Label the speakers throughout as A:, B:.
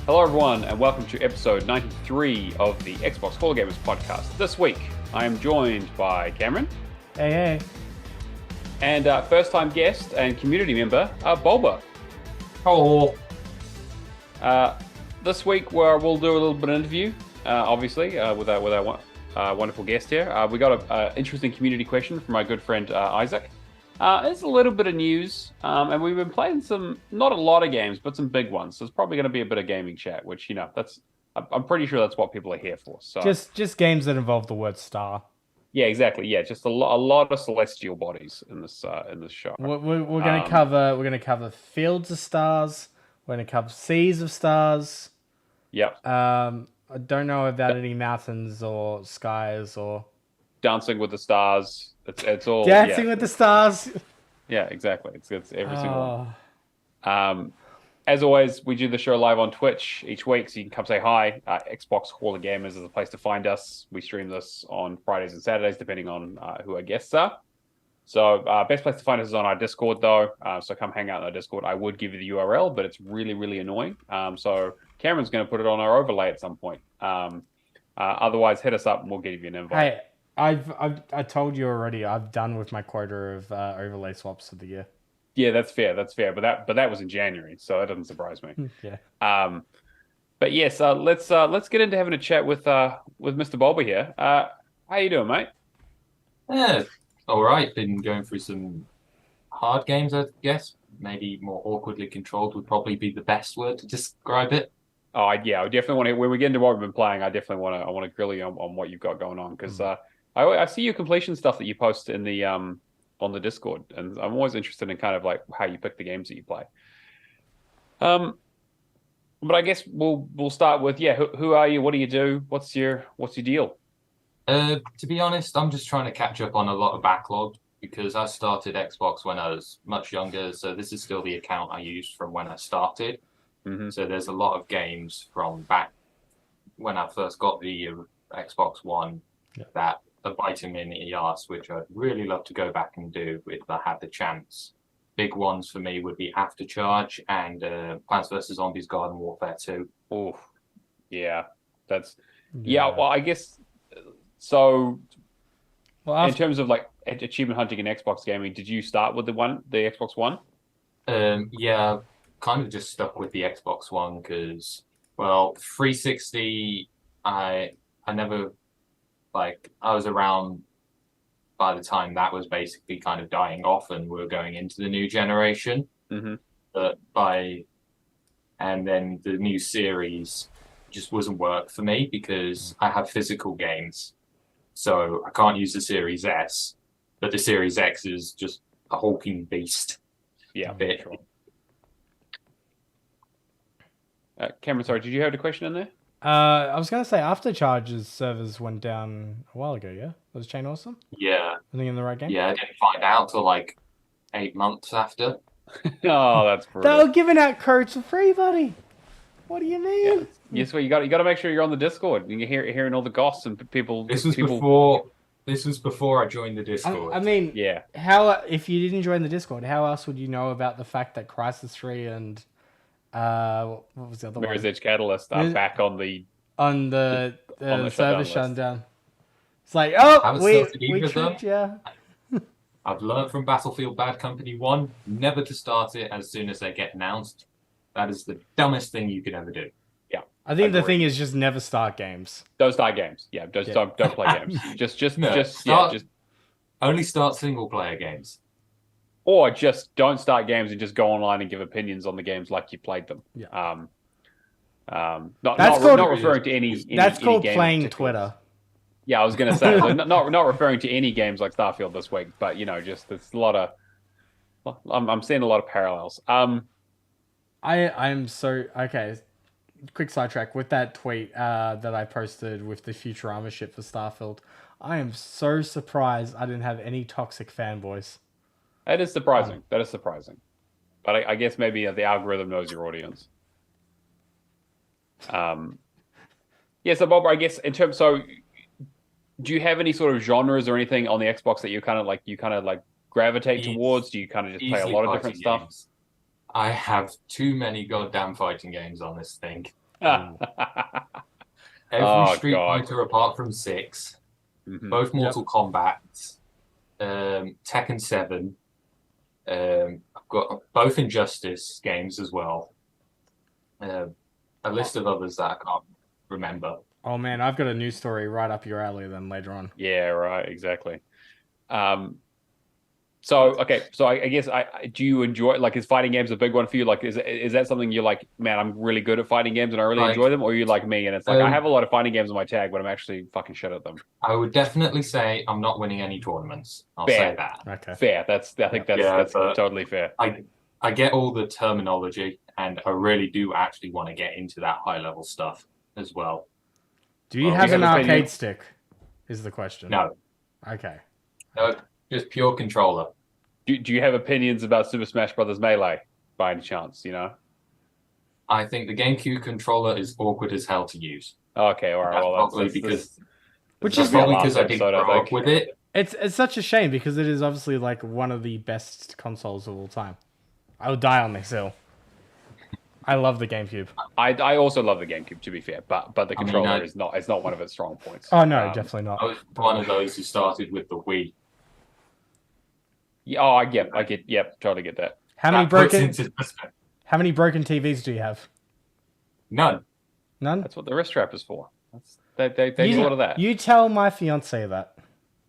A: Hello, everyone, and welcome to episode 93 of the Xbox Hall of Gamers podcast. This week, I am joined by Cameron.
B: Hey.
A: And first-time guest and community member, Bulba.
C: Oh.
A: This week, we'll do a little bit of interview, obviously, with our wonderful guest here. We got an interesting community question from our good friend Isaac. There's a little bit of news, and we've been playing not a lot of games, but some big ones. So it's probably going to be a bit of gaming chat, which, I'm pretty sure that's what people are here for. So
B: just games that involve the word star.
A: Yeah, exactly. Yeah, just a lot of celestial bodies in this show.
B: We're going to cover fields of stars. We're going to cover seas of stars.
A: Yep.
B: I don't know about any mountains or skies or
A: Dancing with the Stars. It's all
B: Dancing with the Stars.
A: Yeah, exactly. It's every single one. As always, we do the show live on Twitch each week, so you can come say hi. Xbox Hall of Gamers is a place to find us. We stream this on Fridays and Saturdays, depending on who our guests are. So best place to find us is on our Discord, though. So come hang out in our Discord. I would give you the URL, but it's really, really annoying. So Cameron's going to put it on our overlay at some point. Otherwise, hit us up and we'll give you an invite.
B: Hey, I told you already. I've done with my quota of overlay swaps for the year.
A: Yeah, that's fair. But that was in January, so that doesn't surprise me.
B: Yeah.
A: But yes, let's get into having a chat with Mr. Bulba here. How you doing, mate?
C: Yeah, all right. Been going through some hard games, I guess. Maybe more awkwardly controlled would probably be the best word to describe it.
A: Oh, I definitely want to. When we get into what we've been playing, I want to grill you on what you've got going on, because I see your completion stuff that you post in the on the Discord, and I'm always interested in kind of like how you pick the games that you play. But I guess we'll start with who are you? What do you do? What's your deal?
C: To be honest, I'm just trying to catch up on a lot of backlog because I started Xbox when I was much younger, so this is still the account I used from when I started.
A: Mm-hmm.
C: So there's a lot of games from back when I first got the Xbox One that are biting me in the arse, which I'd really love to go back and do if I had the chance. Big ones for me would be Aftercharge and Plants vs. Zombies Garden Warfare 2.
A: Oh, yeah. Well, I guess so. Well, in terms of like achievement hunting in Xbox gaming, did you start with the Xbox One?
C: Yeah, kind of just stuck with the Xbox One because, well, 360, I never, like, I was around by the time that was basically kind of dying off and we were going into the new generation.
A: Mm-hmm.
C: And then the new series just wasn't work for me because I have physical games. So I can't use the Series S, but the Series X is just a hulking beast.
A: Yeah, sure. Cameron, sorry, did you have a question in there?
B: I was going to say Aftercharge's servers went down a while ago, yeah? Was Chain Awesome?
C: Yeah.
B: I think in the right game?
C: Yeah, I didn't find out till like 8 months after.
A: Oh, that's brutal.
B: They were giving out codes for free, buddy. What do you mean?
A: Yeah. Yes, well, you got to make sure you're on the Discord. You're hearing all the goss and people.
C: This was before I joined the Discord.
B: I mean,
A: yeah.
B: How if you didn't join the Discord, how else would you know about the fact that Crysis 3 and what was the other one?
A: Mirror's Edge Catalyst are back on the
B: server shutdown. It's like, we tricked you.
C: I've learned from Battlefield Bad Company 1 never to start it as soon as they get announced. That is the dumbest thing you could ever do.
A: Yeah,
B: I think the thing is just never start games.
A: Don't start games. Yeah, don't play games. Just
C: only start single player games.
A: Or just don't start games and just go online and give opinions on the games like you played them.
B: Yeah.
A: Not referring to any.
B: That's
A: any
B: called
A: game
B: playing Twitter.
A: Yeah, I was going to say not referring to any games like Starfield this week, but just it's a lot of. I'm seeing a lot of parallels.
B: I'm so okay. Quick sidetrack with that tweet that I posted with the Futurama ship for Starfield. I am so surprised I didn't have any toxic fanboys.
A: That is surprising. But I guess maybe the algorithm knows your audience. So Bob, I guess in terms, so do you have any sort of genres or anything on the Xbox that you kind of like gravitate towards? Do you kind of just play a lot of different stuff?
C: I have too many goddamn fighting games on this thing.
A: Oh,
C: Street
A: God.
C: Fighter apart from 6,
A: Mhm.
C: both Mortal Kombat, Tekken 7. I've got both Injustice games as well. A list of others that I can't remember.
B: Oh man, I've got a news story right up your alley then later on.
A: Yeah, right, exactly. So okay, so I guess do you enjoy, like, is fighting games a big one for you? Like, is that something you're like, man, I'm really good at fighting games and I really
C: Like,
A: enjoy them, or are you like me and it's like I have a lot of fighting games on my tag, but I'm actually fucking shit at them?
C: I would definitely say I'm not winning any tournaments. I'll
A: Fair.
C: say that.
B: Okay.
A: Fair. I think that's
C: but
A: totally fair.
C: I get all the terminology, and I really do actually want to get into that high level stuff as well.
B: Do you
A: Well,
B: have
A: we
B: an
A: have
B: arcade
A: opinion.
B: stick? Is the question.
C: No,
B: Okay.
C: no, just pure controller.
A: Do you have opinions about Super Smash Brothers Melee by any chance? You know?
C: I think the GameCube controller is awkward as hell to use.
A: Okay, all right.
C: That's
A: Well,
C: probably
A: that's
C: because
B: Which
C: that's
B: is
C: probably
A: last
C: because I didn't
A: episode, I
C: grow up
A: think.
C: with it.
B: It's such a shame because it is obviously like one of the best consoles of all time. I would die on this hill. I love the GameCube.
A: I also love the GameCube, to be fair, but the controller
C: I-
A: is not one of its strong points.
B: Oh no, definitely
C: I
B: not.
C: was one of those who started with the Wii.
A: Yeah, oh, yep, totally get that.
B: How many
C: That puts
B: broken
C: into perspective.
B: How many broken TVs do you have?
C: None.
B: None?
A: That's what the wrist strap is for. They do a lot of that.
B: You tell my fiance that.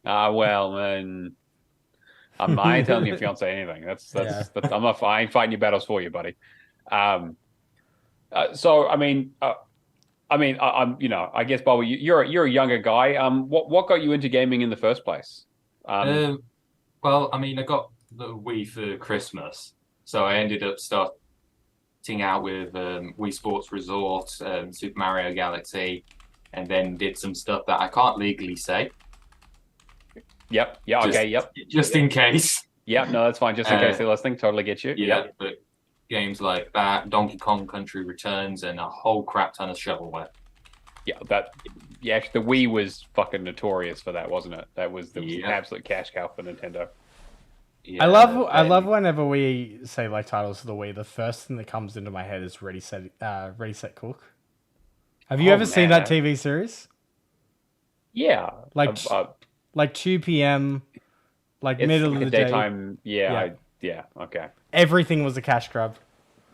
A: Well, I ain't telling your fiance anything. That's I ain't fighting your battles for you, buddy. So I'm I guess, Bobby, you're a younger guy. What got you into gaming in the first place?
C: Well, I got the Wii for Christmas, so I ended up starting out with Wii Sports Resort, Super Mario Galaxy, and then did some stuff that I can't legally say.
A: Yep. Yeah. Okay. Yep.
C: Just in case.
A: Yep. No, that's fine. Just in case they're listening, totally get you.
C: Yeah,
A: Yep.
C: but games like that, Donkey Kong Country Returns, and a whole crap ton of shovelware.
A: Yeah. Actually, the Wii was fucking notorious for that, wasn't it? That was an absolute cash cow for Nintendo.
C: Yeah,
B: I love whenever we say like titles for the Wii, the first thing that comes into my head is Ready Set Cook. Have you ever seen that TV series?
A: Yeah.
B: Like 2 p.m. like
A: It's
B: middle
A: like
B: of
A: a
B: the
A: daytime.
B: day.
A: Yeah. Okay.
B: Everything was a cash grab.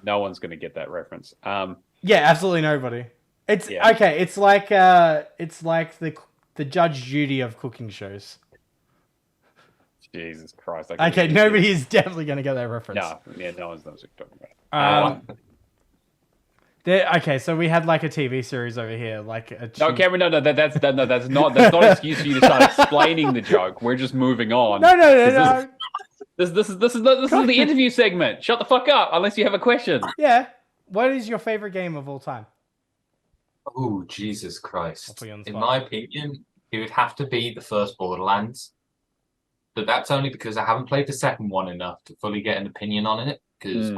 A: No one's gonna get that reference.
B: Yeah, absolutely nobody. It's okay. It's like the Judge Judy of cooking shows.
A: Jesus Christ.
B: Okay, nobody is definitely going to get that reference.
A: No one's knows what you're talking about.
B: Okay, so we had like a TV series over here, like a
A: No, Cameron, that's not an excuse for you to start explaining the joke. We're just moving on.
B: No.
A: This is the interview segment. Shut the fuck up, unless you have a question.
B: Yeah. What is your favorite game of all time?
C: Oh, Jesus Christ.
B: In
C: my opinion, it would have to be the first Borderlands. But that's only because I haven't played the second one enough to fully get an opinion on it. Because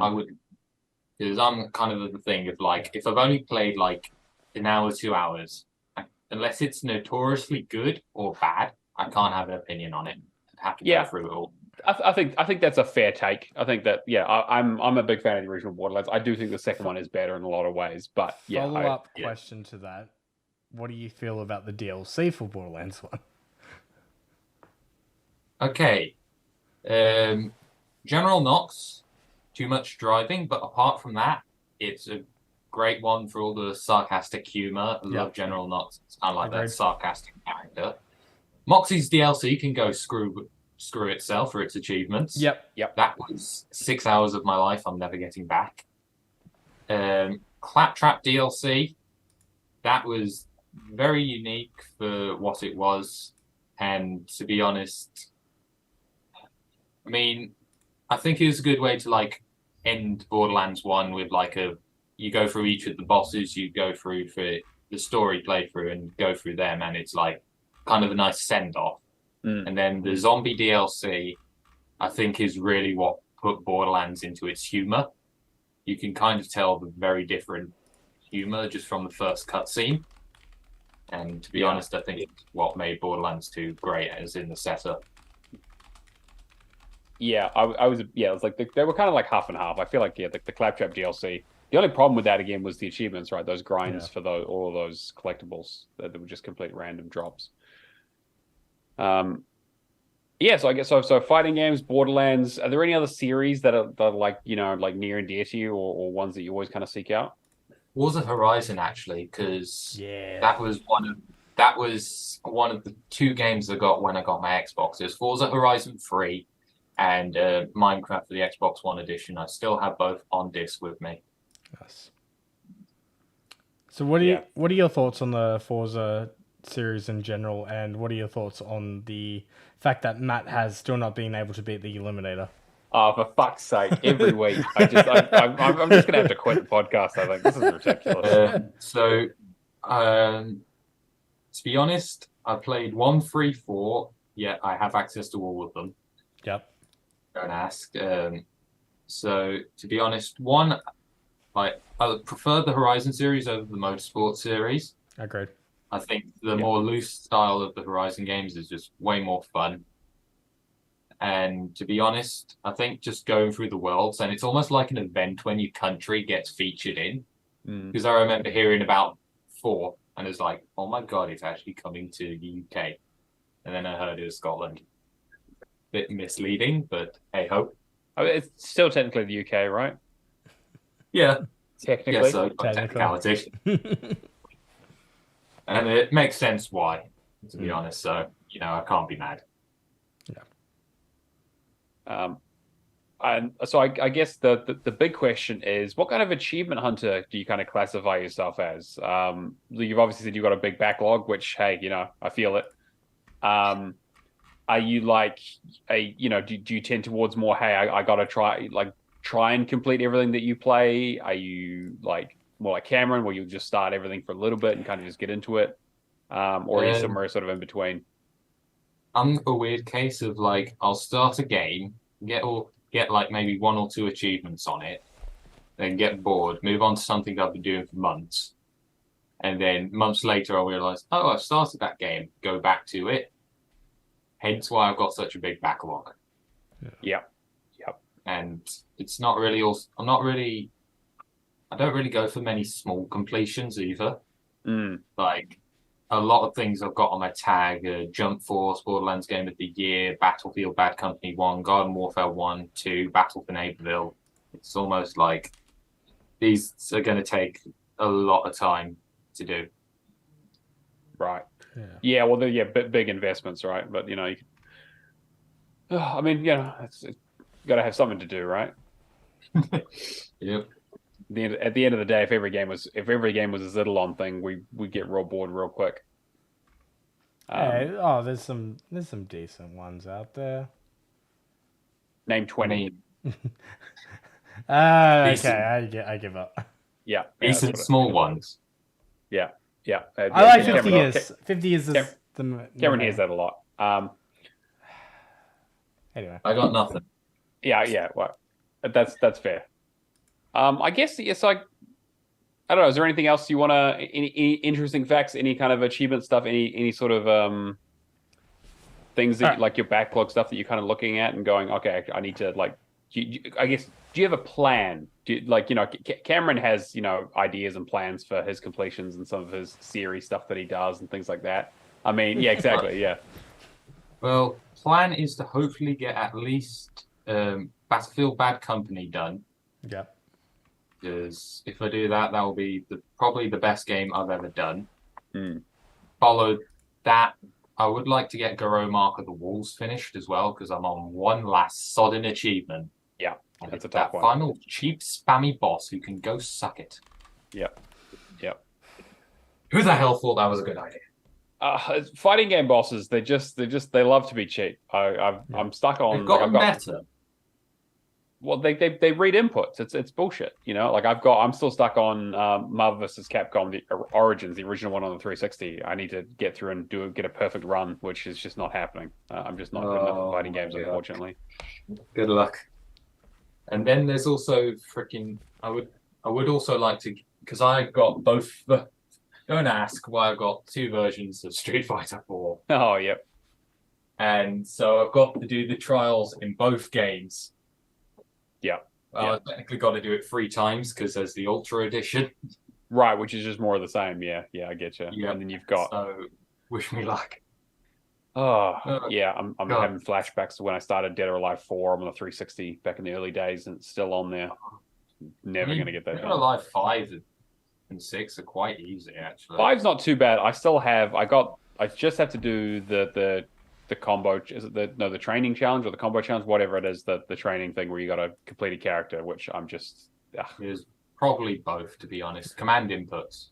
C: I'm kind of the thing of like, if I've only played like an hour, 2 hours, unless it's notoriously good or bad, I can't have an opinion on it. I'd have to go through it all.
A: I think that's a fair take. I think that I'm a big fan of the original Borderlands. I do think the second one is better in a lot of ways, but
B: Follow-up question to that: what do you feel about the DLC for Borderlands 1?
C: Okay, General Knox, too much driving, but apart from that, it's a great one for all the sarcastic humor. I love General Knox. It's kind of like that sarcastic character. Moxie's DLC can go screw itself for its achievements.
B: Yep.
C: That was 6 hours of my life I'm never getting back. Claptrap DLC, that was very unique for what it was. And to be honest, I think it was a good way to like end Borderlands 1 with like you go through each of the bosses, you go through for the story playthrough and go through them, and it's like kind of a nice send-off. And then the zombie DLC, I think, is really what put Borderlands into its humor. You can kind of tell the very different humor just from the first cutscene. And to be honest, I think it's what made Borderlands 2 great, as in the setup.
A: Yeah, it was like they were kind of like half and half. I feel like the Claptrap DLC, The only problem with that again was the achievements, right? Those grinds for all of those collectibles that were just complete random drops. Yeah, so I guess so fighting games, Borderlands. Are there any other series that are like, like near and dear to you, or ones that you always kind of seek out?
C: Forza Horizon, actually, because
B: Yeah.
C: that was one of the 2 games I got when I got my Xbox. It was Forza Horizon 3 and Minecraft for the Xbox One edition. I still have both on disc with me.
B: Yes. So what are your thoughts on the Forza series in general, and what are your thoughts on the fact that Matt has still not been able to beat the Eliminator?
A: Oh, for fuck's sake! Every week, I'm just gonna have to quit the podcast. I think this is ridiculous.
C: To be honest, I played 1, 3, 4. Yeah, I have access to all of them.
B: Yep.
C: Don't ask. So to be honest, one, I prefer the Horizon series over the Motorsport series.
B: Agreed.
C: I think the more loose style of the Horizon games is just way more fun. And to be honest, I think just going through the worlds, and it's almost like an event when your country gets featured in. Because I remember hearing about 4, and it's like, oh my god, it's actually coming to the UK. And then I heard it was Scotland. Bit misleading, but hey ho.
A: Oh, it's still technically the UK, right?
C: Yeah.
A: Technically.
C: Yeah, so technicality. And it makes sense why, to be honest. So, I can't be mad.
A: Yeah. And so I guess the big question is, what kind of achievement hunter do you kind of classify yourself as? You've obviously said you've got a big backlog, which, hey, I feel it. Are you like do you tend towards more, hey, I gotta try and complete everything that you play? Are you like more like Cameron, where you just start everything for a little bit and kind of just get into it? Or are you somewhere sort of in between?
C: I'm a weird case of like, I'll start a game, get like maybe 1 or 2 achievements on it, then get bored, move on to something I've been doing for months. And then months later, I'll realize, oh, I've started that game, go back to it. Hence why I've got such a big backlog.
A: Yeah.
C: And it's not really, I don't really go for many small completions either. Like, a lot of things I've got on my tag: Jump Force, Borderlands Game of the Year, Battlefield Bad Company 1, Garden Warfare 1, 2, Battle for Neighborville. It's almost like these are going to take a lot of time to do.
A: Right. Yeah. Well, they're big investments, right? But you can, I mean, it's got to have something to do, right?
C: Yep.
A: At the end of the day, if every game was a Zidalon thing, we get real bored real quick.
B: There's some decent ones out there.
A: Name 20.
B: Okay, I give up.
A: Yeah,
C: decent small ones.
A: Yeah.
B: I like 50 years. 50 years is
A: Cameron hears that a lot.
B: Anyway,
C: I got nothing.
A: Yeah. Well, that's fair. I guess it's like, I don't know. Is there anything else you want to? Any interesting facts? Any kind of achievement stuff? Any sort of things that like your backlog stuff that you're kind of looking at and going, okay, I need to like. I guess, do you have a plan? Cameron has ideas and plans for his completions and some of his series stuff that he does and things like that. I mean, yeah, exactly, yeah.
C: Well, plan is to hopefully get at least Battlefield Bad Company done.
B: Yeah.
C: Because if I do that, that will be probably the best game I've ever done. Followed that, I would like to get Garou Mark of the Wolves finished as well, because I'm on one last sodden achievement.
A: Yeah,
C: and
A: that's a
C: that
A: tough one.
C: Final cheap spammy boss who can go suck it.
A: Yep.
C: Who the hell thought that was a good idea?
A: Fighting game bosses, they love to be cheap. I'm stuck on.
C: They've gotten better.
A: Well, they read inputs. It's bullshit. I'm still stuck on Marvel vs. Capcom, the Origins, the original one on the 360. I need to get through and get a perfect run, which is just not happening. I'm just not good enough at fighting games, unfortunately.
C: Good luck. And then there's also freaking. I would also like to, because I got both. Don't ask why I've got 2 versions of Street Fighter 4.
A: Oh, yep.
C: And so I've got to do the trials in both games.
A: Yeah.
C: Well, I've technically got to do it 3 times because there's the Ultra Edition.
A: Right, which is just more of the same. Yeah, I get you.
C: Yep.
A: And then you've got.
C: So, wish me luck.
A: Oh,
C: Oh,
A: yeah, I'm
C: God.
A: having flashbacks to when I started Dead or Alive 4. I'm on the 360 back in the early days, and it's still on there. Never going to get that
C: Dead or
A: done.
C: Alive 5 and 6 are quite easy, actually.
A: 5's not too bad. I just have to do the combo. Is it the training challenge or the combo challenge? Whatever it is, the training thing where you got to complete a character, which I'm just.
C: There's probably both, to be honest. Command inputs.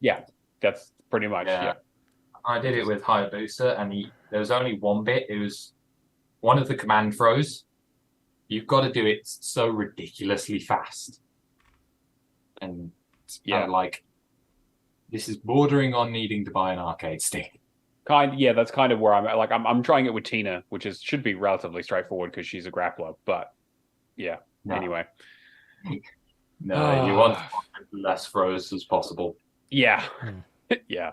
A: Yeah, that's pretty much. Yeah.
C: I did it with Hayabusa, and there was only one bit. It was one of the command throws. You've got to do it so ridiculously fast. And like, this is bordering on needing to buy an arcade stick.
A: That's kind of where I'm at. Like, I'm trying it with Tina, which should be relatively straightforward because she's a grappler. But anyway.
C: No, you want less throws as possible.
A: Yeah, yeah.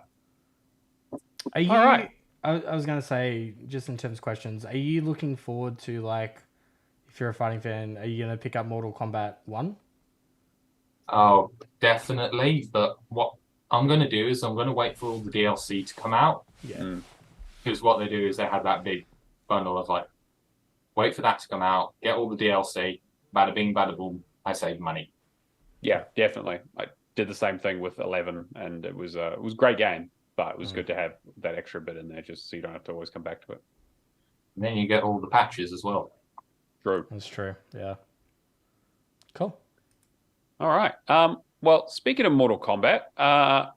B: Are you?
A: All right.
B: I was gonna say, just in terms of questions, are you looking forward to, like, if you're a fighting fan, are you gonna pick up Mortal Kombat 1?
C: Oh, definitely. But what I'm gonna do is I'm gonna wait for all the DLC to come out.
B: Yeah.
C: Because what they do is they have that big bundle of like, wait for that to come out, get all the DLC, bada bing, bada boom. I save money.
A: Yeah, definitely. I did the same thing with 11, and it was a great game. But it was good to have that extra bit in there just so you don't have to always come back to it.
C: And then you get all the patches as well.
A: True.
B: That's true. Yeah. Cool.
A: All right. Well, speaking of Mortal Kombat,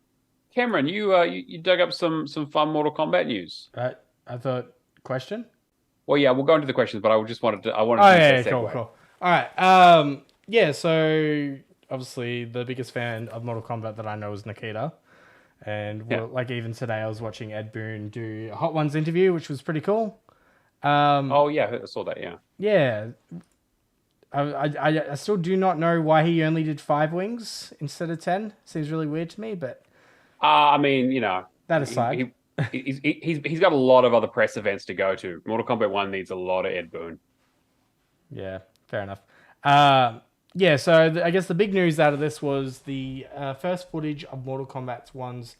A: Cameron, you dug up some fun Mortal Kombat news.
B: I thought question.
A: Well, yeah, we'll go into the questions, but I wanted to.
B: Oh yeah, cool. All right. Yeah. So obviously, the biggest fan of Mortal Kombat that I know is Nikita. And like even today, I was watching Ed Boon do a Hot Ones interview, which was pretty cool.
A: Oh yeah, I saw that. Yeah.
B: Yeah. I still do not know why he only did 5 wings instead of 10. Seems really weird to me, but.
A: I mean,
B: that aside,
A: he's got a lot of other press events to go to. Mortal Kombat 1 needs a lot of Ed Boon.
B: Yeah, fair enough. Yeah, so I guess the big news out of this was the first footage of Mortal Kombat 1's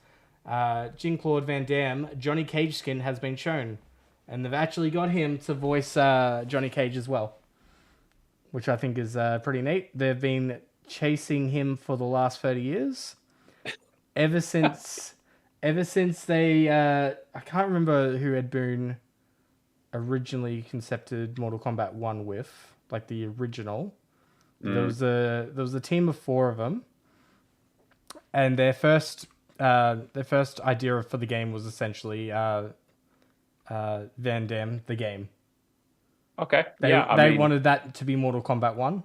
B: Jean Claude Van Damme Johnny Cage skin has been shown. And they've actually got him to voice Johnny Cage as well, which I think is pretty neat. They've been chasing him for the last 30 years. Ever since they... I can't remember who Ed Boon originally concepted Mortal Kombat 1 with, like the original. There was a team of 4 of them, and their first idea for the game was essentially Van Damme the game.
A: Okay.
B: They wanted that to be Mortal Kombat 1.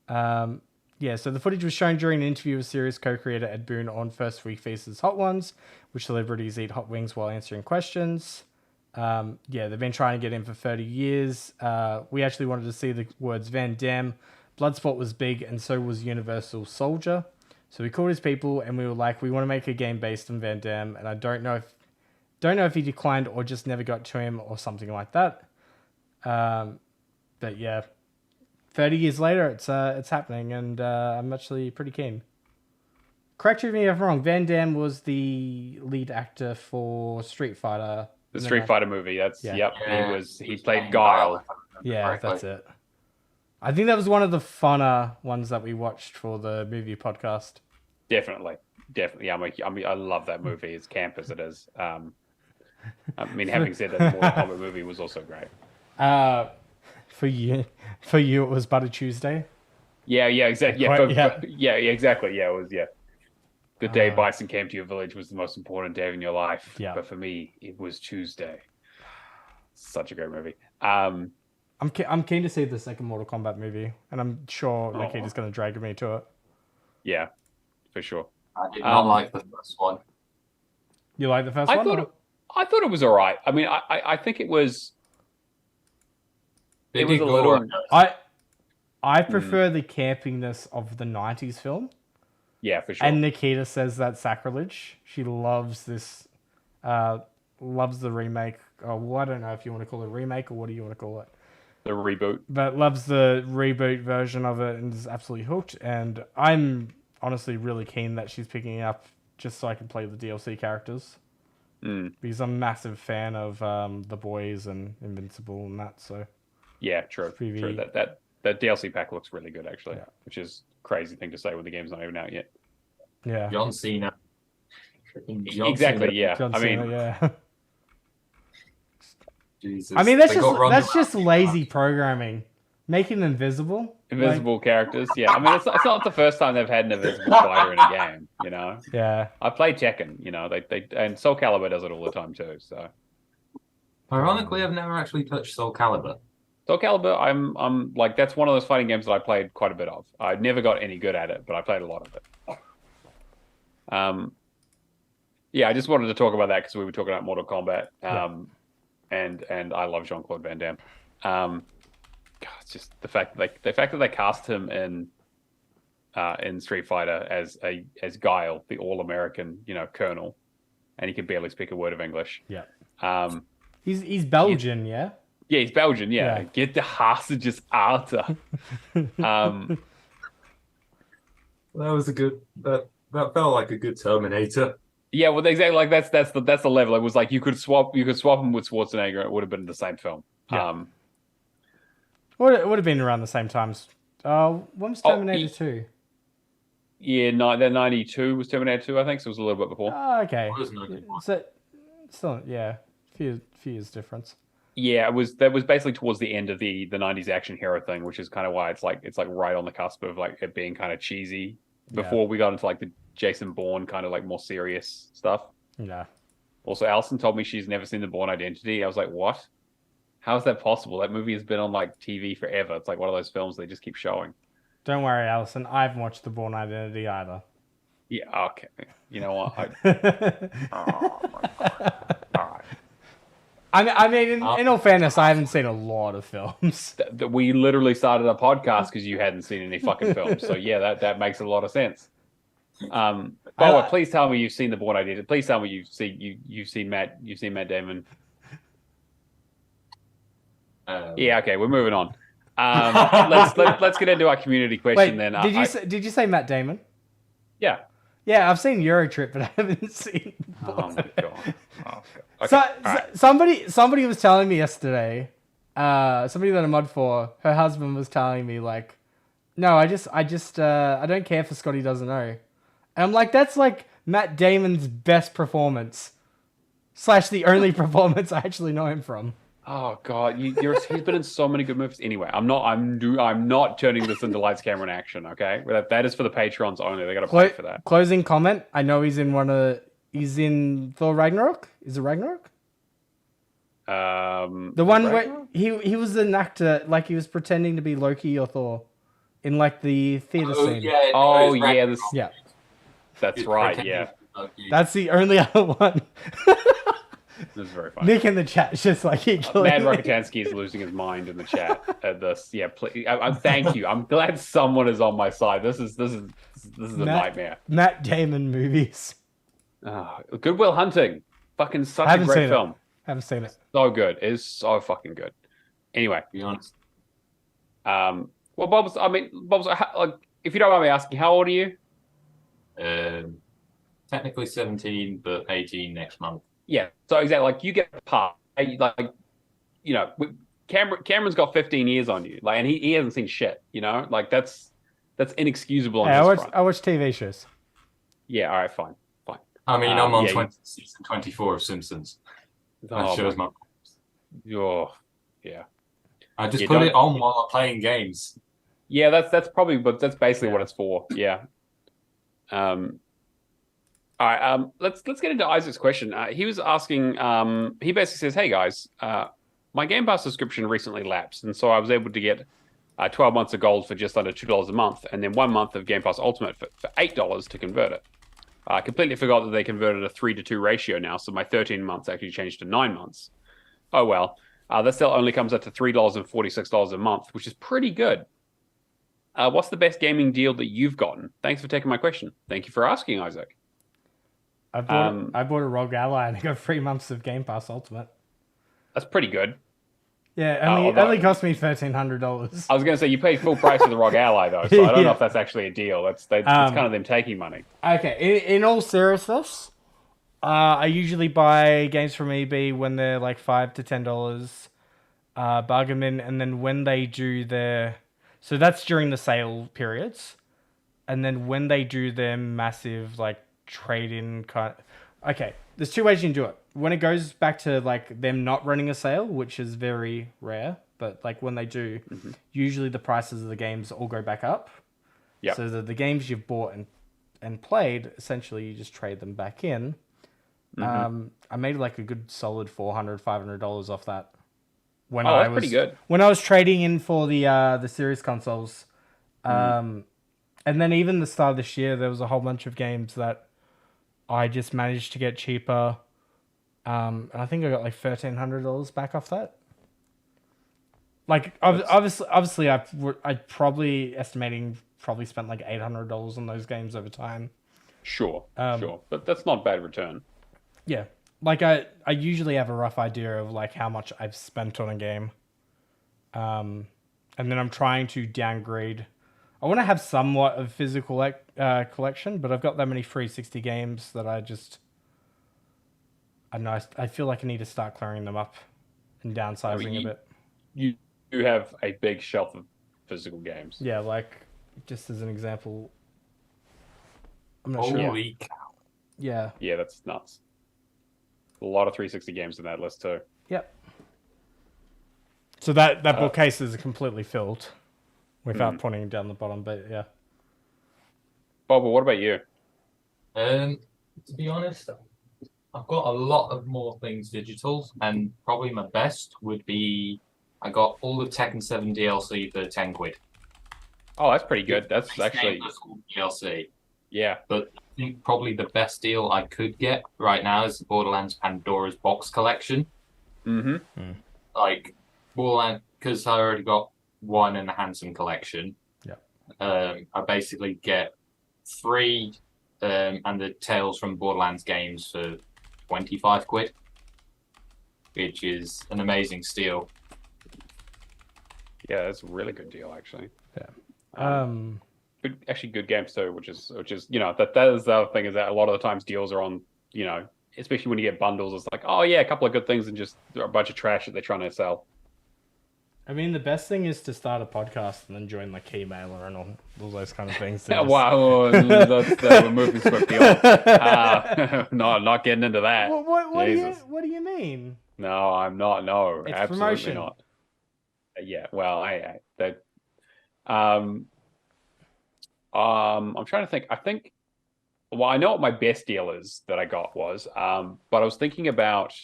B: So the footage was shown during an interview with series co-creator Ed Boon on First Week Feast's Hot Ones, which celebrities eat hot wings while answering questions. They've been trying to get in for 30 years. We actually wanted to see the words Van Damme. Bloodsport was big, and so was Universal Soldier. So we called his people, and we were like, we want to make a game based on Van Damme, and I don't know if he declined or just never got to him or something like that. But yeah, 30 years later, it's happening, and I'm actually pretty keen. Correct me if I'm wrong. Van Damme was the lead actor for Street Fighter.
A: The Street Fighter movie. He played Guile.
B: Yeah, that's it. I think that was one of the funner ones that we watched for the movie podcast.
A: Definitely. Yeah, I love that movie, as camp as it is. I mean, having said that, the Mortal Kombat movie was also great.
B: For you, it was Butter Tuesday.
A: Yeah, exactly. Exactly. Yeah, it was. Yeah, the day Bison came to your village was the most important day in your life.
B: Yeah,
A: but for me, it was Tuesday. Such a great movie.
B: I'm keen to see the second Mortal Kombat movie, and I'm sure Nikita's going to drag me to it.
A: Yeah, for sure.
C: I did not like the first one.
B: You like the first one?
A: I thought it was all right. I mean, I think it was.
C: It was a little.
B: I prefer the campiness of the 90s film.
A: Yeah, for sure.
B: And Nikita says that's sacrilege. She loves this, loves the remake. Oh, well, I don't know if you want to call it a remake or what do you want to call it.
A: The reboot.
B: But loves the reboot version of it and is absolutely hooked. And I'm honestly really keen that she's picking it up just so I can play the DLC characters. Because I'm a massive fan of The Boys and Invincible and that. So
A: yeah, true. True. That DLC pack looks really good actually, which is a crazy thing to say when the game's not even out yet.
B: Yeah,
C: John Cena.
A: Exactly.
C: Cena.
A: Yeah.
B: John Cena, yeah.
C: Jesus.
B: I mean, that's just lazy programming. Make him invisible.
A: Invisible characters. Yeah. I mean, it's not the first time they've had an invisible fighter in a game. You know.
B: Yeah.
A: I play Tekken. You know, they and Soul Calibur does it all the time too. So.
C: Ironically, I've never actually touched Soul Calibur.
A: Soul Calibur, I'm like that's one of those fighting games that I played quite a bit of. I never got any good at it, but I played a lot of it. Yeah, I just wanted to talk about that because we were talking about Mortal Kombat. And I love Jean Claude Van Damme. God, it's just the fact that they cast him in Street Fighter as Guile, the all-American, colonel, and he can barely speak a word of English.
B: Yeah. He's Belgian, yeah.
A: Yeah, he's Belgian. Yeah. Get the hostages out.
C: That was a good. That felt like a good Terminator.
A: Yeah, well, exactly. Like that's the level. It was like you could swap him with Schwarzenegger. And it would have been the same film.
B: Yeah. It would have been around the same times. When was Terminator 2?
A: Yeah, the 92 was Terminator 2, I think. So it was a little bit before.
B: Oh, okay. So, still, a few years difference.
A: Yeah, that was basically towards the end of the 90s action hero thing, which is kind of why it's like right on the cusp of like it being kind of cheesy before we got into like the Jason Bourne kind of like more serious stuff.
B: Yeah.
A: Also, Alison told me she's never seen The Bourne Identity. I was like, what? How is that possible? That movie has been on like TV forever. It's like one of those films they just keep showing.
B: Don't worry, Alison. I haven't watched The Bourne Identity either.
A: Yeah, okay. You know what? Oh my God. All right.
B: I mean, in all fairness, I haven't seen a lot of films.
A: We literally started a podcast because you hadn't seen any fucking films. So yeah, that makes a lot of sense. By the way, please tell me you've seen The Bourne Identity. Please tell me you've seen Matt Damon. Yeah, okay, we're moving on. Let's get into our community question.
B: Wait,
A: then.
B: Did you say Matt Damon?
A: Yeah.
B: Yeah, I've seen Eurotrip, but I haven't seen.
A: Oh my God. Okay.
B: Somebody was telling me yesterday. Somebody that I'm mod for, her husband was telling me like, no, I don't care for Scotty Doesn't Know, and I'm like, that's like Matt Damon's best performance, / the only performance I actually know him from.
A: Oh God, he's been in so many good movies. Anyway, I'm not turning this into lights, camera, and action. Okay, that is for the patrons only. They got to pay for that.
B: Closing comment. I know he's he's in Thor Ragnarok. Is it Ragnarok? The one Ragnarok? Where he was an actor, like he was pretending to be Loki or Thor, in like the theater scene.
A: Yeah, that's right. Yeah,
B: that's the only other one.
A: This is very funny.
B: Nick in the chat is just like
A: Mad Rockatansky is losing his mind in the chat at this. Yeah, please. Thank you. I'm glad someone is on my side. This is a nightmare.
B: Matt Damon movies.
A: Good Will Hunting. Fucking such a great film.
B: Haven't seen it.
A: So good. It is so fucking good. Anyway,
C: be honest.
A: Well, Bob's. If you don't mind me asking, how old are you?
C: Technically 17, but 18 next month.
A: Yeah, so exactly, like you get a part, like, Cameron's got 15 years on you, like, and he hasn't seen shit, like that's inexcusable.
B: I watch TV shows.
A: Yeah, all right, fine.
C: I mean, I'm on season 24 of Simpsons. That shows my.
A: Oh, yeah.
C: I just put it on while I'm playing games.
A: Yeah, that's probably, but that's basically what it's for. Yeah. All right, let's get into Isaac's question. He was asking, he basically says, hey guys, my Game Pass subscription recently lapsed, and so I was able to get 12 months of gold for just under $2 a month, and then 1 month of Game Pass Ultimate for $8 to convert it. I completely forgot that they converted a 3-to-2 ratio now, so my 13 months actually changed to 9 months. Oh well, that still only comes up to $3.46 a month, which is pretty good. What's the best gaming deal that you've gotten? Thanks for taking my question. Thank you for asking, Isaac.
B: I bought a Rogue Ally and I got 3 months of Game Pass Ultimate.
A: That's pretty good.
B: only cost me $1,300.
A: I was going to say you paid full price for the ROG Ally though, so I don't know if that's actually a deal. It's kind of them taking money.
B: Okay, in all seriousness, I usually buy games from EB when they're like $5 to $10, bargain bin, and then when they do so that's during the sale periods, and then when they do their massive like trade-in okay, there's two ways you can do it. When it goes back to like them not running a sale, which is very rare, but like when they do, usually the prices of the games all go back up.
A: Yeah.
B: So the games you've bought and played, essentially you just trade them back in. I made like a good solid $400-$500 off that.
A: That's pretty good.
B: When I was trading in for the series consoles, and then even the start of this year, there was a whole bunch of games that I just managed to get cheaper. And I think I got like $1,300 back off that. Like obviously, I probably spent like $800 on those games over time.
A: Sure, but that's not a bad return.
B: Yeah, like I usually have a rough idea of like how much I've spent on a game, and then I'm trying to downgrade. I want to have somewhat of physical collection, but I've got that many 360 games that I feel like I need to start clearing them up and downsizing a bit.
A: You do have a big shelf of physical games.
B: Yeah, like just as an example, I'm not
C: Holy
B: sure. Yeah.
A: Yeah, that's nuts. A lot of 360 games in that list too.
B: Yep. So that bookcase is completely filled without pointing down the bottom, but yeah.
A: Bob, what about you?
C: To be honest, I've got a lot of more things digital, and probably my best would be I got all the Tekken 7 DLC for 10 quid.
A: Oh, that's pretty good. That's actually
C: DLC.
A: Yeah.
C: But I think probably the best deal I could get right now is the Borderlands Pandora's Box collection. Like Borderlands, because I already got one in the Handsome collection.
B: Yeah.
C: I basically get 3 and the Tales from Borderlands games for 25 quid, which is an amazing steal.
A: Yeah, that's a really good deal actually.
B: Yeah.
A: Good games too, which is that is the other thing, is that a lot of the times deals are on, especially when you get bundles, it's like, oh yeah, a couple of good things and just a bunch of trash that they're trying to sell.
B: I mean, the best thing is to start a podcast and then join the Keymailer and all those kind of things.
A: Wow, we're moving swiftly on. Not getting into that.
B: What do you mean?
A: No, I'm not. No,
B: it's
A: absolutely
B: promotion.
A: Not. Yeah, well, I'm trying to think. I know what my best deal is that I got was, but I was thinking about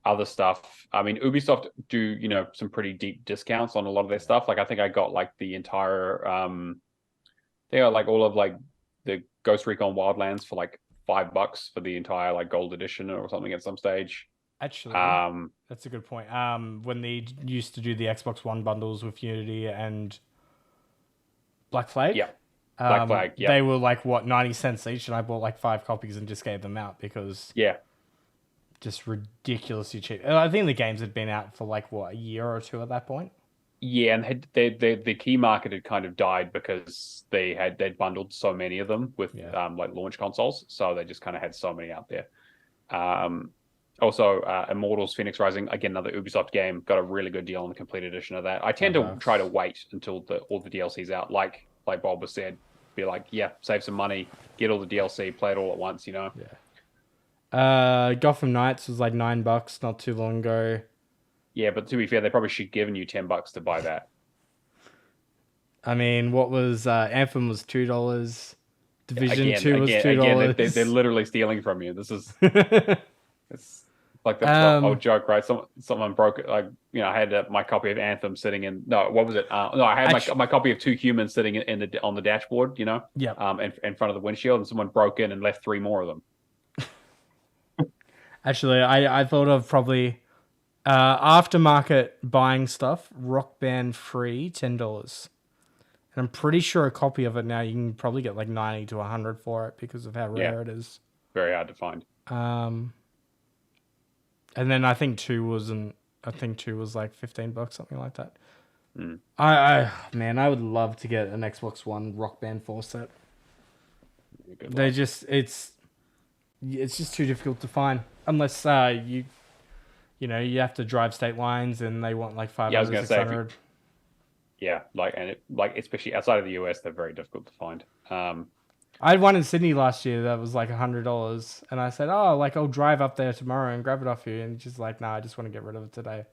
A: other stuff. I mean, Ubisoft do, some pretty deep discounts on a lot of their stuff. Like I think I got like the entire, they are like all of like the Ghost Recon Wildlands for like $5 for the entire like gold edition or something at some stage.
B: Actually, that's a good point. When they used to do the Xbox One bundles with Unity and Black Flag,
A: Black Flag,
B: they were like 90 cents each, and I bought like 5 copies and just gave them out because just ridiculously cheap. I think the games had been out for like a year or two at that point.
A: Yeah, and the key market had kind of died because they'd bundled so many of them with like launch consoles, so they just kind of had so many out there. Also, Immortals Phoenix Rising, again, another Ubisoft game, got a really good deal on the complete edition of that. I tend to try to wait until all the DLC's out, like Bob has said. Be like, save some money, get all the DLC, play it all at once, Yeah.
B: Gotham Knights was like $9 not too long ago.
A: Yeah, but to be fair, they probably should have given you $10 to buy that.
B: I mean, what was Anthem was $2. Division 2 was $2.
A: Again, they're literally stealing from you. This is it's like the old joke, right? Someone broke it. Like, I had my copy of Anthem sitting in. No, what was it? No, I had my copy of Two Humans sitting on the dashboard. In front of the windshield, and someone broke in and left 3 more of them.
B: Actually, I thought of probably aftermarket buying stuff. Rock Band free, $10. And I'm pretty sure a copy of it now you can probably get like 90 to 100 for it because of how rare it is.
A: Very hard to find.
B: And then I think 2 wasn't I think 2 was like $15, something like that.
A: Mm.
B: I would love to get an Xbox One Rock Band 4 set. They just it's just too difficult to find unless you have to drive state lines and they want like 500,
A: I was gonna
B: 600.
A: Yeah, especially outside of the US, they're very difficult to find.
B: I had one in Sydney last year that was like $100, and I said, "Oh, like I'll drive up there tomorrow and grab it off you," and she's like, "No, I just want to get rid of it today."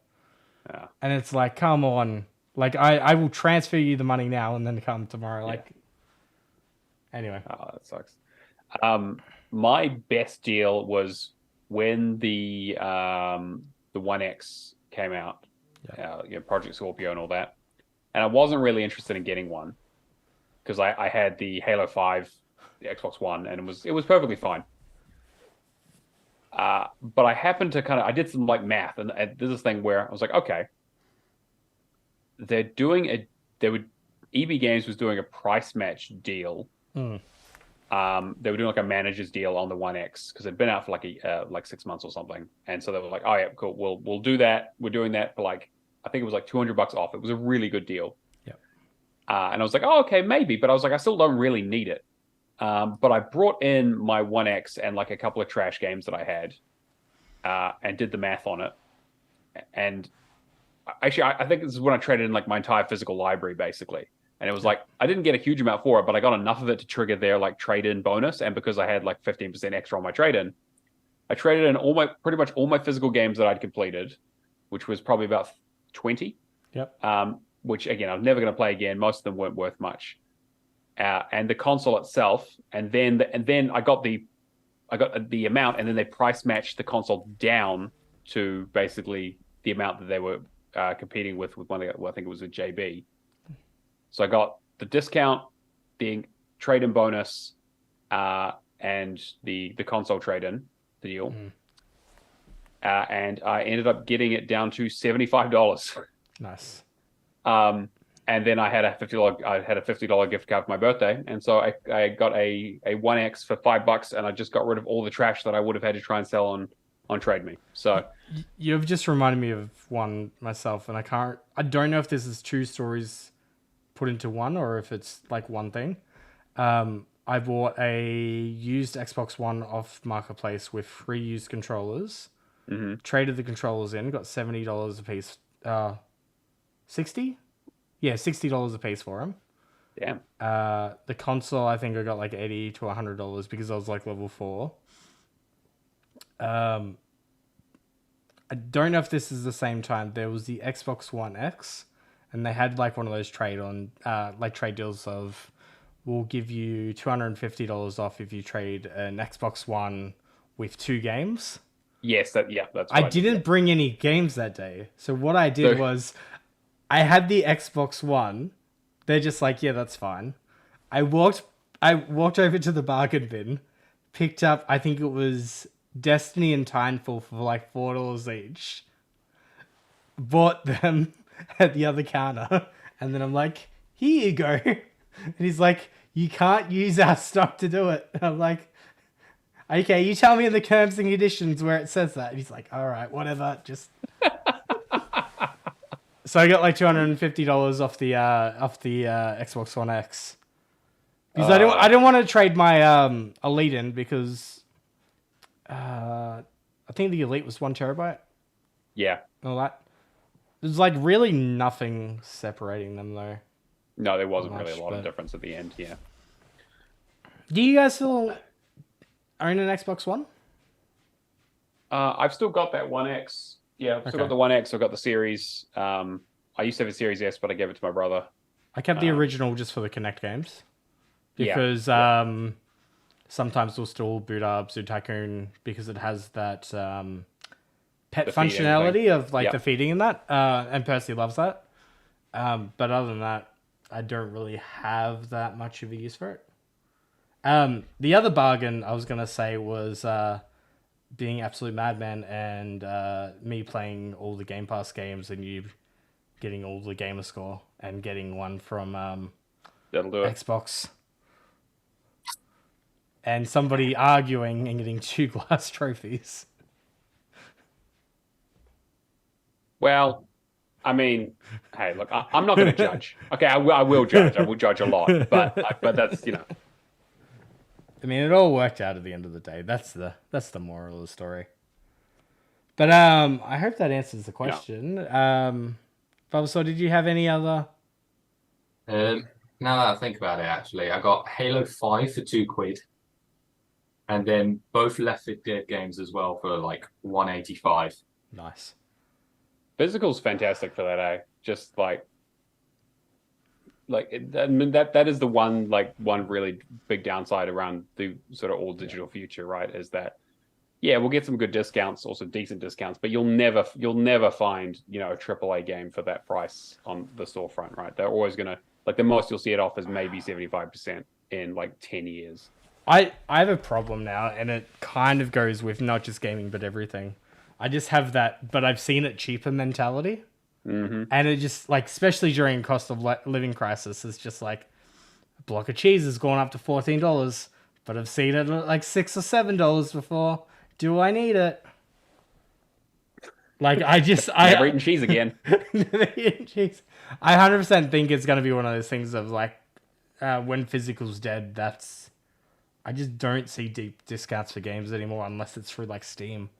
A: Yeah.
B: And it's like, come on, like I will transfer you the money now and then come tomorrow. Like, anyway.
A: Oh, that sucks. My best deal was when the 1X came out, Project Scorpio and all that, and I wasn't really interested in getting one because I had the Halo 5, the Xbox One, and it was perfectly fine. But I happened to I did some like math, and there's this thing where I was like, okay, EB Games was doing a price match deal.
B: Mm.
A: They were doing like a manager's deal on the 1X because it'd been out for like 6 months or something, and so they were like, "Oh yeah, cool. We'll do that. We're doing that for like I think it was like $200 off. It was a really good deal."
B: Yep.
A: And I was like, "Oh okay, maybe," but I was like, I still don't really need it. But I brought in my 1X and like a couple of trash games that I had, and did the math on it. And actually, I think this is when I traded in like my entire physical library basically. And it was like, I didn't get a huge amount for it, but I got enough of it to trigger their like trade-in bonus. And because I had like 15% extra on my trade-in, I traded in pretty much all my physical games that I'd completed, which was probably about 20.
B: Yep.
A: Which again, I was never going to play again. Most of them weren't worth much. And the console itself, and then I got the amount, and then they price matched the console down to basically the amount that they were competing with one. I think it was a JB. So I got the discount, the trade-in bonus, and the console trade-in, the deal.
B: Mm.
A: And I ended up getting it down to $75.
B: Nice.
A: And then I had a $50 gift card for my birthday, and so I got a 1X for $5, and I just got rid of all the trash that I would have had to try and sell on Trade Me. So
B: you've just reminded me of one myself, and I don't know if this is two stories put into one or if it's like one thing. I bought a used Xbox One off Marketplace with 3 used controllers.
A: Mm-hmm.
B: Traded the controllers in, got $70 a piece. 60? Yeah, $60 a piece for them.
A: Damn.
B: The console, I think I got like $80 to $100 because I was like level 4. I don't know if this is the same time. There was the Xbox One X, and they had like one of those trade deals of, we'll give you $250 off if you trade an Xbox One with 2 games.
A: Yes, that's what
B: I didn't bring any games that day. So what I did was, I had the Xbox One. They're just like, yeah, that's fine. I walked over to the bargain bin, picked up, I think it was Destiny and Timefall for like $4 each. Bought them at the other counter, and then I'm like, here you go. And he's like, you can't use our stock to do it. And I'm like, okay, you tell me in the terms and conditions where it says that. And he's like, all right, whatever, just... So I got like $250 off the Xbox One X. Because I don't want to trade my Elite in because I think the Elite was 1 terabyte.
A: Yeah.
B: And all that. There's like really nothing separating them though.
A: No, there wasn't really a lot of difference at the end, yeah.
B: Do you guys still own an Xbox One?
A: I've still got that 1X. Yeah, I've still got the 1X. I've got the Series. I used to have a Series S, but I gave it to my brother.
B: I kept the original just for the Kinect games. Because sometimes we'll still boot up Zoo Tycoon because it has that pet functionality of like the feeding in that. And Percy loves that. But other than that, I don't really have that much of a use for it. The other bargain I was going to say was being absolute madman and me playing all the Game Pass games and you getting all the gamer score and getting one from
A: That'll do it.
B: Xbox. And somebody arguing and getting 2 glass trophies.
A: Well, I mean, hey, look, I'm not going to judge. Okay, I will judge. I will judge a lot, but that's
B: I mean, it all worked out at the end of the day. That's the moral of the story. But I hope that answers the question. Bulbasaur, did you have any other?
C: Now that I think about it, actually, I got Halo 5 for £2, and then both Left 4 Dead games as well for like £1.85.
B: Nice.
A: Physical's fantastic for that, eh? Just I mean that is the one really big downside around the sort of all digital future, right? Is that we'll get some good discounts, also decent discounts, but you'll never find a AAA game for that price on the storefront, right? They're always gonna the most you'll see it off is maybe 75% in 10 years.
B: I have a problem now, and it kind of goes with not just gaming but everything. I just have that, but I've seen it cheaper mentality.
A: Mm-hmm.
B: And it just, especially during cost of living crisis, it's just a block of cheese has gone up to $14, but I've seen it at $6 or $7 before. Do I need it?
A: Never eating cheese again.
B: Cheese. I 100% think it's going to be one of those things of when physical's dead, I just don't see deep discounts for games anymore unless it's through Steam.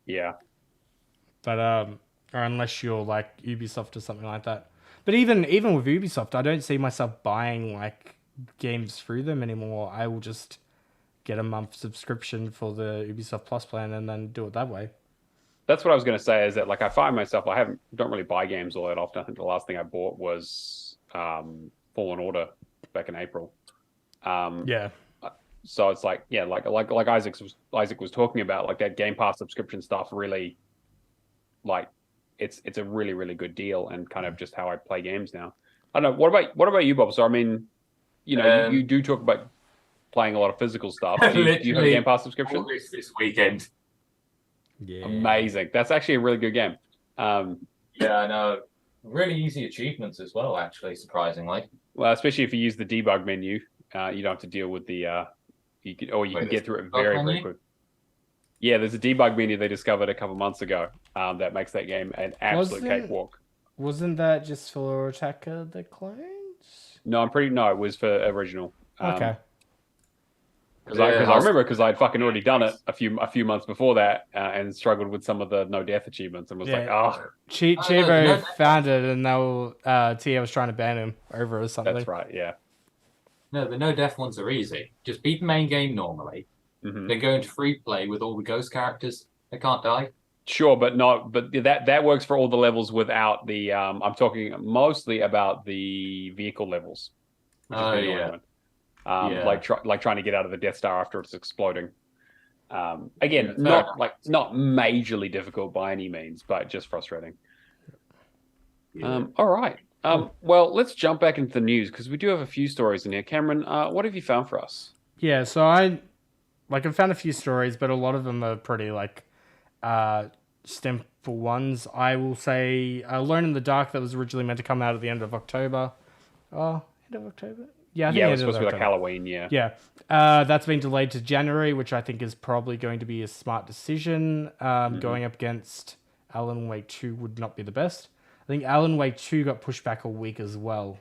A: Yeah.
B: But or unless you're Ubisoft or something like that. But even with Ubisoft, I don't see myself buying games through them anymore. I will just get a month subscription for the Ubisoft Plus plan and then do it that way.
A: That's what I was going to say. Is that I find myself don't really buy games all that often. I think the last thing I bought was Fallen Order back in April.
B: Yeah.
A: So it's like Isaac was talking about, that Game Pass subscription stuff really, it's a really, really good deal, and kind of just how I play games now. I don't know. What about you, Bob? So I mean, you do talk about playing a lot of physical stuff. Do you have a Game Pass subscription?
C: This weekend.
B: Yeah.
A: Amazing. That's actually a really good game.
C: Yeah, I know. Really easy achievements as well, actually, surprisingly.
A: Well, especially if you use the debug menu, you don't have to deal with the you can get through it very, very quick. Yeah, there's a debug menu they discovered a couple months ago that makes that game an absolute cakewalk.
B: Wasn't that just for Attack of the Clones?
A: No, it was for original.
B: Okay.
A: Because I remember I'd fucking already done it a few months before that and struggled with some of the no death achievements and was
B: Chivo found it, and now Tia was trying to ban him over or something.
A: That's right, yeah.
C: No, the no death ones are easy. Just beat the main game normally, then go into free play with all the ghost characters. They can't die.
A: Sure, but that works for all the levels without the. I'm talking mostly about the vehicle levels. Which is the annoying one. Like trying to get out of the Death Star after it's exploding. Again, not majorly difficult by any means, but just frustrating. Yeah. All right. Well, let's jump back into the news because we do have a few stories in here. Cameron, what have you found for us?
B: Yeah, so I've found a few stories, but a lot of them are pretty simple ones. I will say Alone in the Dark, that was originally meant to come out at the end of October. End of October? Yeah,
A: it was supposed to be Halloween, yeah.
B: Yeah. That's been delayed to January, which I think is probably going to be a smart decision. Going up against Alan Wake 2 would not be the best. I think Alan Wake 2 got pushed back a week as well.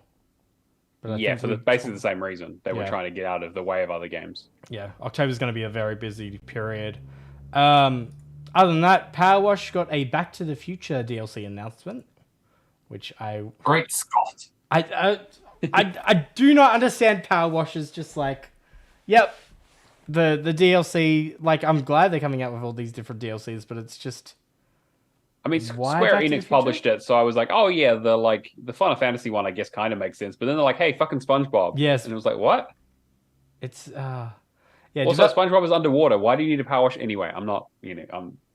A: But for basically the same reason. They were trying to get out of the way of other games.
B: Yeah, October's going to be a very busy period. Other than that, Power Wash got a Back to the Future DLC announcement, which
C: Great Scott!
B: I do not understand Power Wash is just the DLC, I'm glad they're coming out with all these different DLCs, but it's just...
A: I mean, Square Enix published it, so I was like, oh yeah, the Final Fantasy one I guess kind of makes sense, but then they're like, hey, fucking SpongeBob.
B: Yes.
A: And it was like, what?
B: It's,
A: Also, SpongeBob is underwater. Why do you need a Power Wash anyway? I'm not,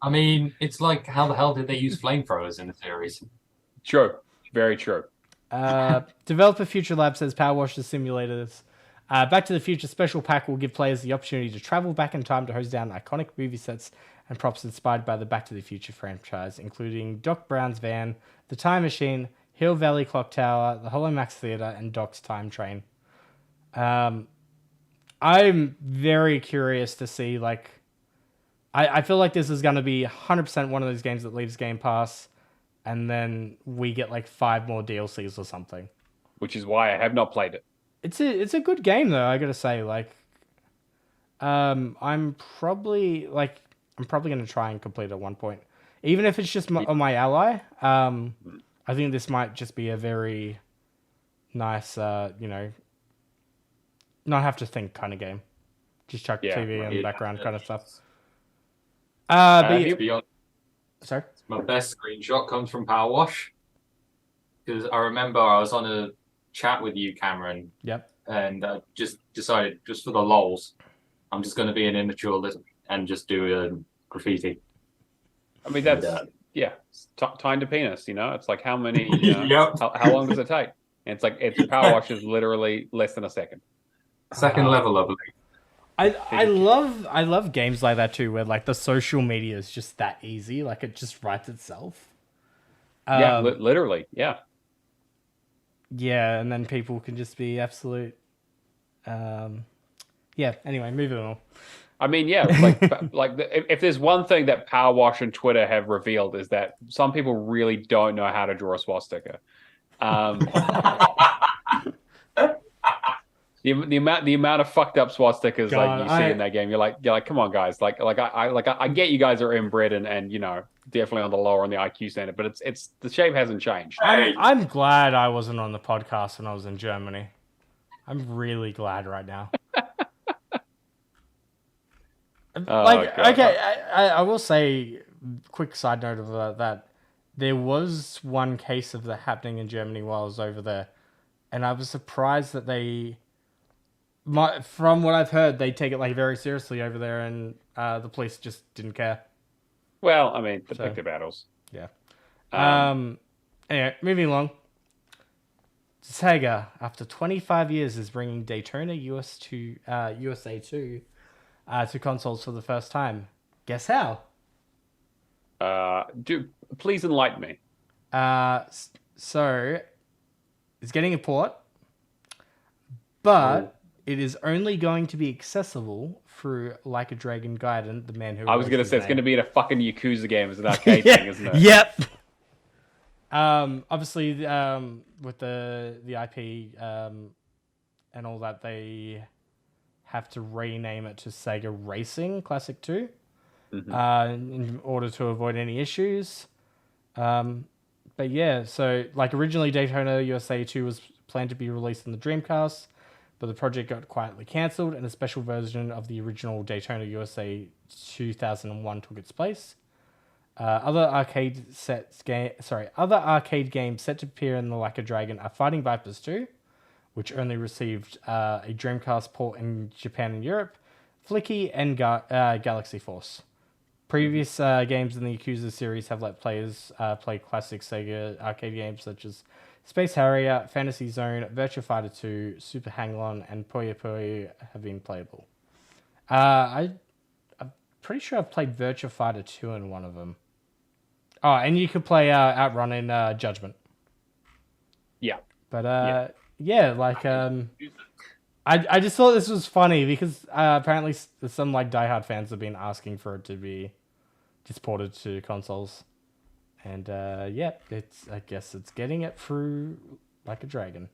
C: I mean, it's like, how the hell did they use flamethrowers in the series?
A: True. Very true.
B: Developer Future Lab says Power Wash simulators. Back to the Future Special Pack will give players the opportunity to travel back in time to hose down iconic movie sets and props inspired by the Back to the Future franchise, including Doc Brown's van, the Time Machine, Hill Valley Clock Tower, the Holomax Theater, and Doc's Time Train. I'm very curious to see I feel like this is going to be 100% one of those games that leaves Game Pass, and then we get like 5 more DLCs or something.
A: Which is why I have not played it.
B: It's a good game though, I gotta say. Like, I'm probably gonna try and complete it at one point, even if it's just on my ally. I think this might just be a very nice, not have to think kind of game. Just chuck TV in the background kind of stuff. Sorry?
C: My best screenshot comes from Power Wash. Because I remember I was on a chat with you, Cameron.
B: Yep.
C: And I just decided, just for the lols, I'm just going to be an immature and just do a graffiti.
A: I mean, that's, time to penis, It's like how many,
C: Yep.
A: how long does it take? And it's like, Power Wash is literally less than a second.
C: Second level, I believe.
B: I love games like that too, where like the social media is just that easy, like it just writes itself.
A: Literally, yeah.
B: Yeah, and then people can just be absolute. Anyway, moving on.
A: I mean, yeah, if there's one thing that Power Wash and Twitter have revealed is that some people really don't know how to draw a swastika. The amount of fucked up swastikas you see in that game, you're like, come on, guys, I get you guys are inbred and definitely on the lower on the IQ standard, but it's the shape hasn't changed.
B: I'm glad I wasn't on the podcast when I was in Germany. I'm really glad right now. I will say, quick side note of that, there was one case of that happening in Germany while I was over there, and I was surprised that from what I've heard, they take it like very seriously over there, and the police just didn't care.
A: Well, I mean, pick their battles.
B: Yeah. Anyway, moving along. Sega, after 25 years, is bringing Daytona USA 2 to consoles for the first time. Guess how?
A: Please enlighten me.
B: So, it's getting a port, but it is only going to be accessible through Like a Dragon Gaiden, the man who...
A: I was going to say, it's going to be in a fucking Yakuza game as an arcade thing, isn't it?
B: Yep. Obviously, with the IP and all that, they have to rename it to Sega Racing Classic 2 in order to avoid any issues. But yeah, so like originally Daytona USA 2 was planned to be released on the Dreamcast, but the project got quietly cancelled, and a special version of the original Daytona USA 2001 took its place. Other arcade games set to appear in the Like a Dragon are Fighting Vipers 2, which only received a Dreamcast port in Japan and Europe, Flicky, and Galaxy Force. Previous games in the Yakuza series have let players play classic Sega arcade games such as Space Harrier, Fantasy Zone, Virtua Fighter 2, Super Hang-On, and Puyo Puyo have been playable. I'm pretty sure I've played Virtua Fighter 2 in one of them. Oh, and you could play Outrun in Judgment.
A: Yeah.
B: But I just thought this was funny because apparently some like diehard fans have been asking for it to be just ported to consoles. And I guess it's getting it through Like a Dragon.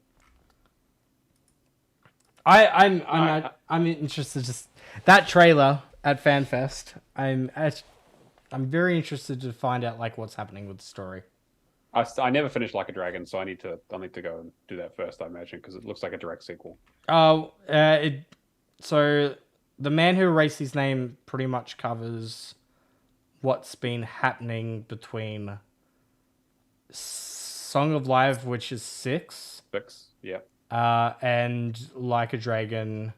B: I'm interested. Just that trailer at FanFest. I'm very interested to find out like what's happening with the story.
A: I never finished Like a Dragon, so I need to go and do that first, I imagine, because it looks like a direct sequel.
B: So the Man Who Erased His Name pretty much covers what's been happening between Song of Life, which is 6.
A: 6, yeah.
B: And Like a Dragon.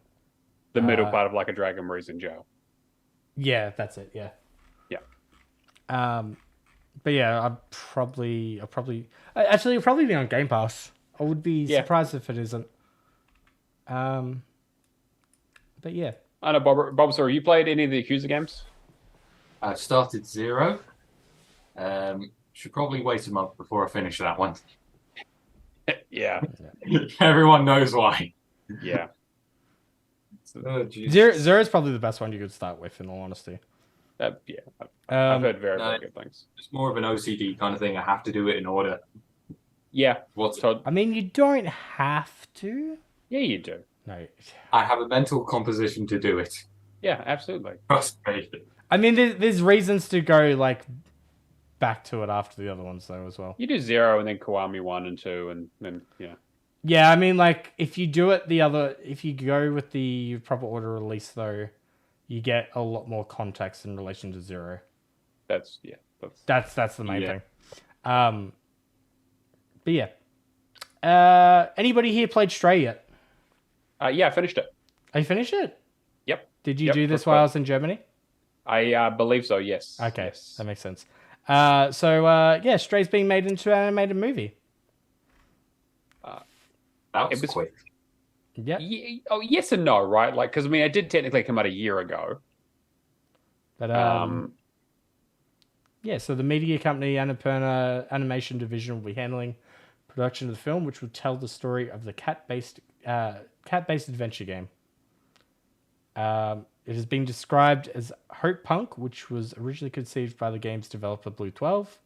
A: The middle part of Like a Dragon where he's in jail.
B: Yeah, that's it, yeah.
A: Yeah.
B: But yeah, it'll probably be on Game Pass. I would be surprised if it isn't. But yeah.
A: I know, Bulbasaur, you played any of the Yakuza games?
C: I've started 0. Should probably wait a month before I finish that one.
A: Yeah.
C: Everyone knows why.
A: Yeah.
B: Zero is probably the best one you could start with, in all honesty.
A: Yeah, I've heard very, very good things.
C: It's more of an OCD kind of thing. I have to do it in order.
A: Yeah.
B: I mean, you don't have to.
A: Yeah, you do.
B: No.
C: I have a mental composition to do it.
A: Yeah, absolutely.
C: Frustration.
B: I mean, there's reasons to go like back to it after the other ones though as well.
A: You do 0 and then Kiwami 1 and 2 and then
B: Yeah, I mean, like if you do it if you go with the proper order release though, you get a lot more context in relation to 0.
A: That's
B: the main thing. But yeah. Anybody here played Stray yet?
A: Yeah, I finished it.
B: Oh, you finished it?
A: Yep.
B: Did you do this while I was in Germany?
A: I believe so, yes.
B: Okay,
A: yes.
B: That makes sense. So Stray's being made into an animated movie.
C: That was quick.
B: Yeah.
A: Yes and no, right? Like, because I mean, it did technically come out a year ago.
B: But yeah. So the media company Annapurna Animation Division will be handling production of the film, which will tell the story of the cat-based adventure game. It has been described as Hope Punk, which was originally conceived by the game's developer Blue 12.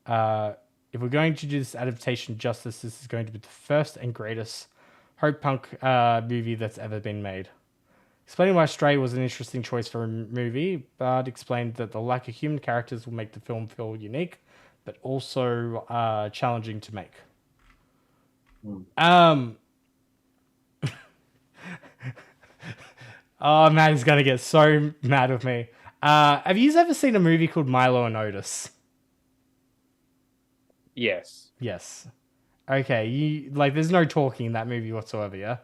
B: If we're going to do this adaptation justice, this is going to be the first and greatest Hope Punk movie that's ever been made. Explaining why Stray was an interesting choice for a movie, Bard explained that the lack of human characters will make the film feel unique, but also challenging to make. Oh man, he's gonna get so mad with me. Have you ever seen a movie called Milo and Otis?
A: Yes.
B: Yes. Okay, there's no talking in that movie whatsoever, yeah?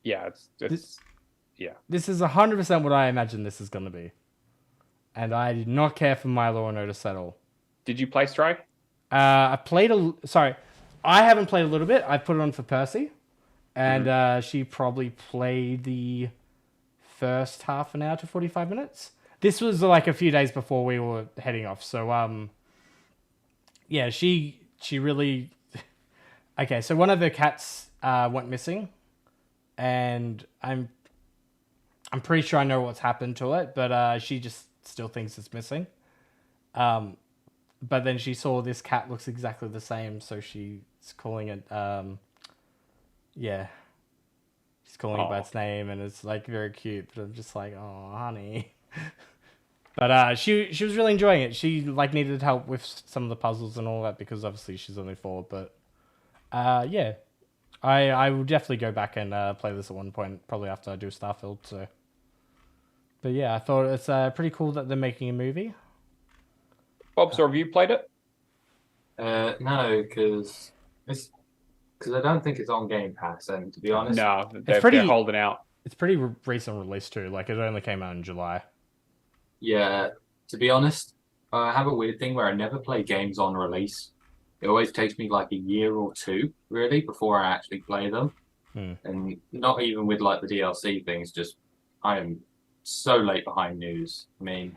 A: Yeah,
B: This is 100% what I imagine this is gonna be. And I did not care for Milo and Otis at all.
A: Did you play Stray?
B: I haven't played a little bit. I put it on for Percy. And she probably played the first half an hour to 45 minutes. This was like a few days before we were heading off. So, yeah, she really... Okay, so one of her cats went missing. And I'm pretty sure I know what's happened to it, but she just still thinks it's missing. But then she saw this cat looks exactly the same, so she's calling it... yeah. She's calling it by its name, and it's like very cute. But I'm just like, oh, honey. But she was really enjoying it. She like needed help with some of the puzzles and all that because obviously she's only 4. But yeah, I will definitely go back and play this at one point, probably after I do Starfield. So, but yeah, I thought it's pretty cool that they're making a movie.
A: Bob, so have you played it?
C: No, because I don't think it's on Game Pass, and to be honest...
A: No, they're holding out.
B: It's pretty recent release too. Like, it only came out in July.
C: Yeah, to be honest, I have a weird thing where I never play games on release. It always takes me like a year or 2, really, before I actually play them. And not even with like the DLC things, just I am so late behind news. I mean,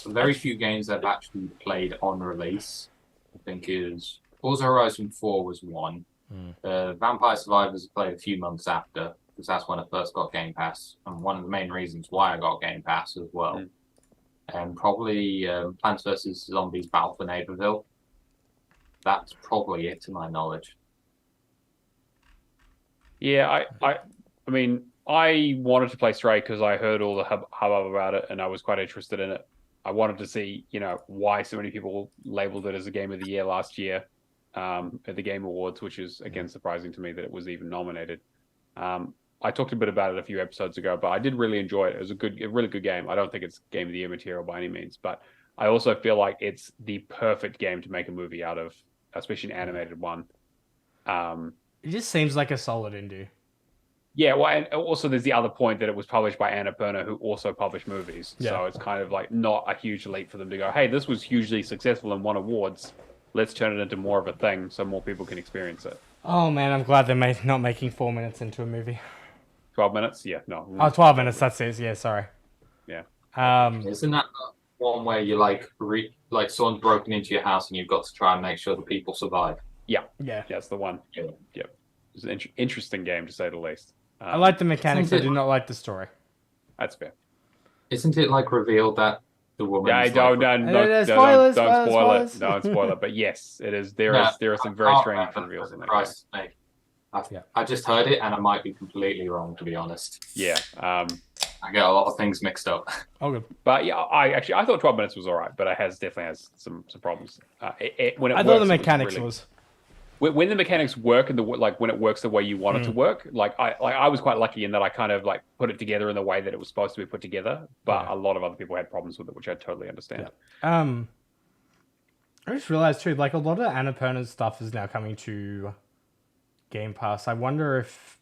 C: very few games I've actually played on release, I think is... Forza Horizon 4 was one. Vampire Survivors I played a few months after, because that's when I first got Game Pass, and one of the main reasons why I got Game Pass as well. And probably Plants vs. Zombies Battle for Neighborville. That's probably it to my knowledge.
A: Yeah, I mean, I wanted to play Stray because I heard all the hubbub about it, and I was quite interested in it. I wanted to see, why so many people labeled it as a Game of the Year last year. At the Game Awards, which is again surprising to me that it was even nominated. I talked a bit about it a few episodes ago, but I did really enjoy it. It was a really good game. I don't think it's Game of the Year material by any means, but I also feel like it's the perfect game to make a movie out of, especially an animated one.
B: It just seems like a solid indie.
A: Yeah, well, and also there's the other point that it was published by Annapurna, who also publish movies. Yeah. So it's kind of like not a huge leap for them to go, hey, this was hugely successful and won awards. Let's turn it into more of a thing so more people can experience it.
B: Oh, man, I'm glad they're not making 4 minutes into a movie.
A: 12 minutes? Yeah, no.
B: Oh, 12 minutes, that's it. Yeah, sorry.
A: Yeah.
C: Isn't that one where you like someone's broken into your house and you've got to try and make sure the people survive?
A: Yeah. That's the one. Yeah. It's an interesting game, to say the least.
B: I like the mechanics. I do not like the story.
A: That's fair.
C: Isn't it like revealed that the woman
A: Yeah,
C: is like?
B: Spoilers,
A: don't spoil it.
B: spoilers.
A: Don't spoil it. But yes, it is.
C: No,
A: There are
C: I
A: some very
C: can't
A: strange
C: remember,
A: reveals
C: for
A: in that game.
C: Christ's sake. I just heard it, and I might be completely wrong, to be honest.
A: Yeah.
C: I get a lot of things mixed up.
B: Oh, good.
A: But yeah, I thought 12 minutes was all right, but it definitely has some problems. When it
B: I
A: works,
B: thought the mechanics was.
A: When the mechanics work and when it works the way you want it to work, I was quite lucky in that I kind of like put it together in the way that it was supposed to be put together. But a lot of other people had problems with it, which I totally understand.
B: Yeah. I just realized too, like a lot of Annapurna's stuff is now coming to Game Pass. I wonder if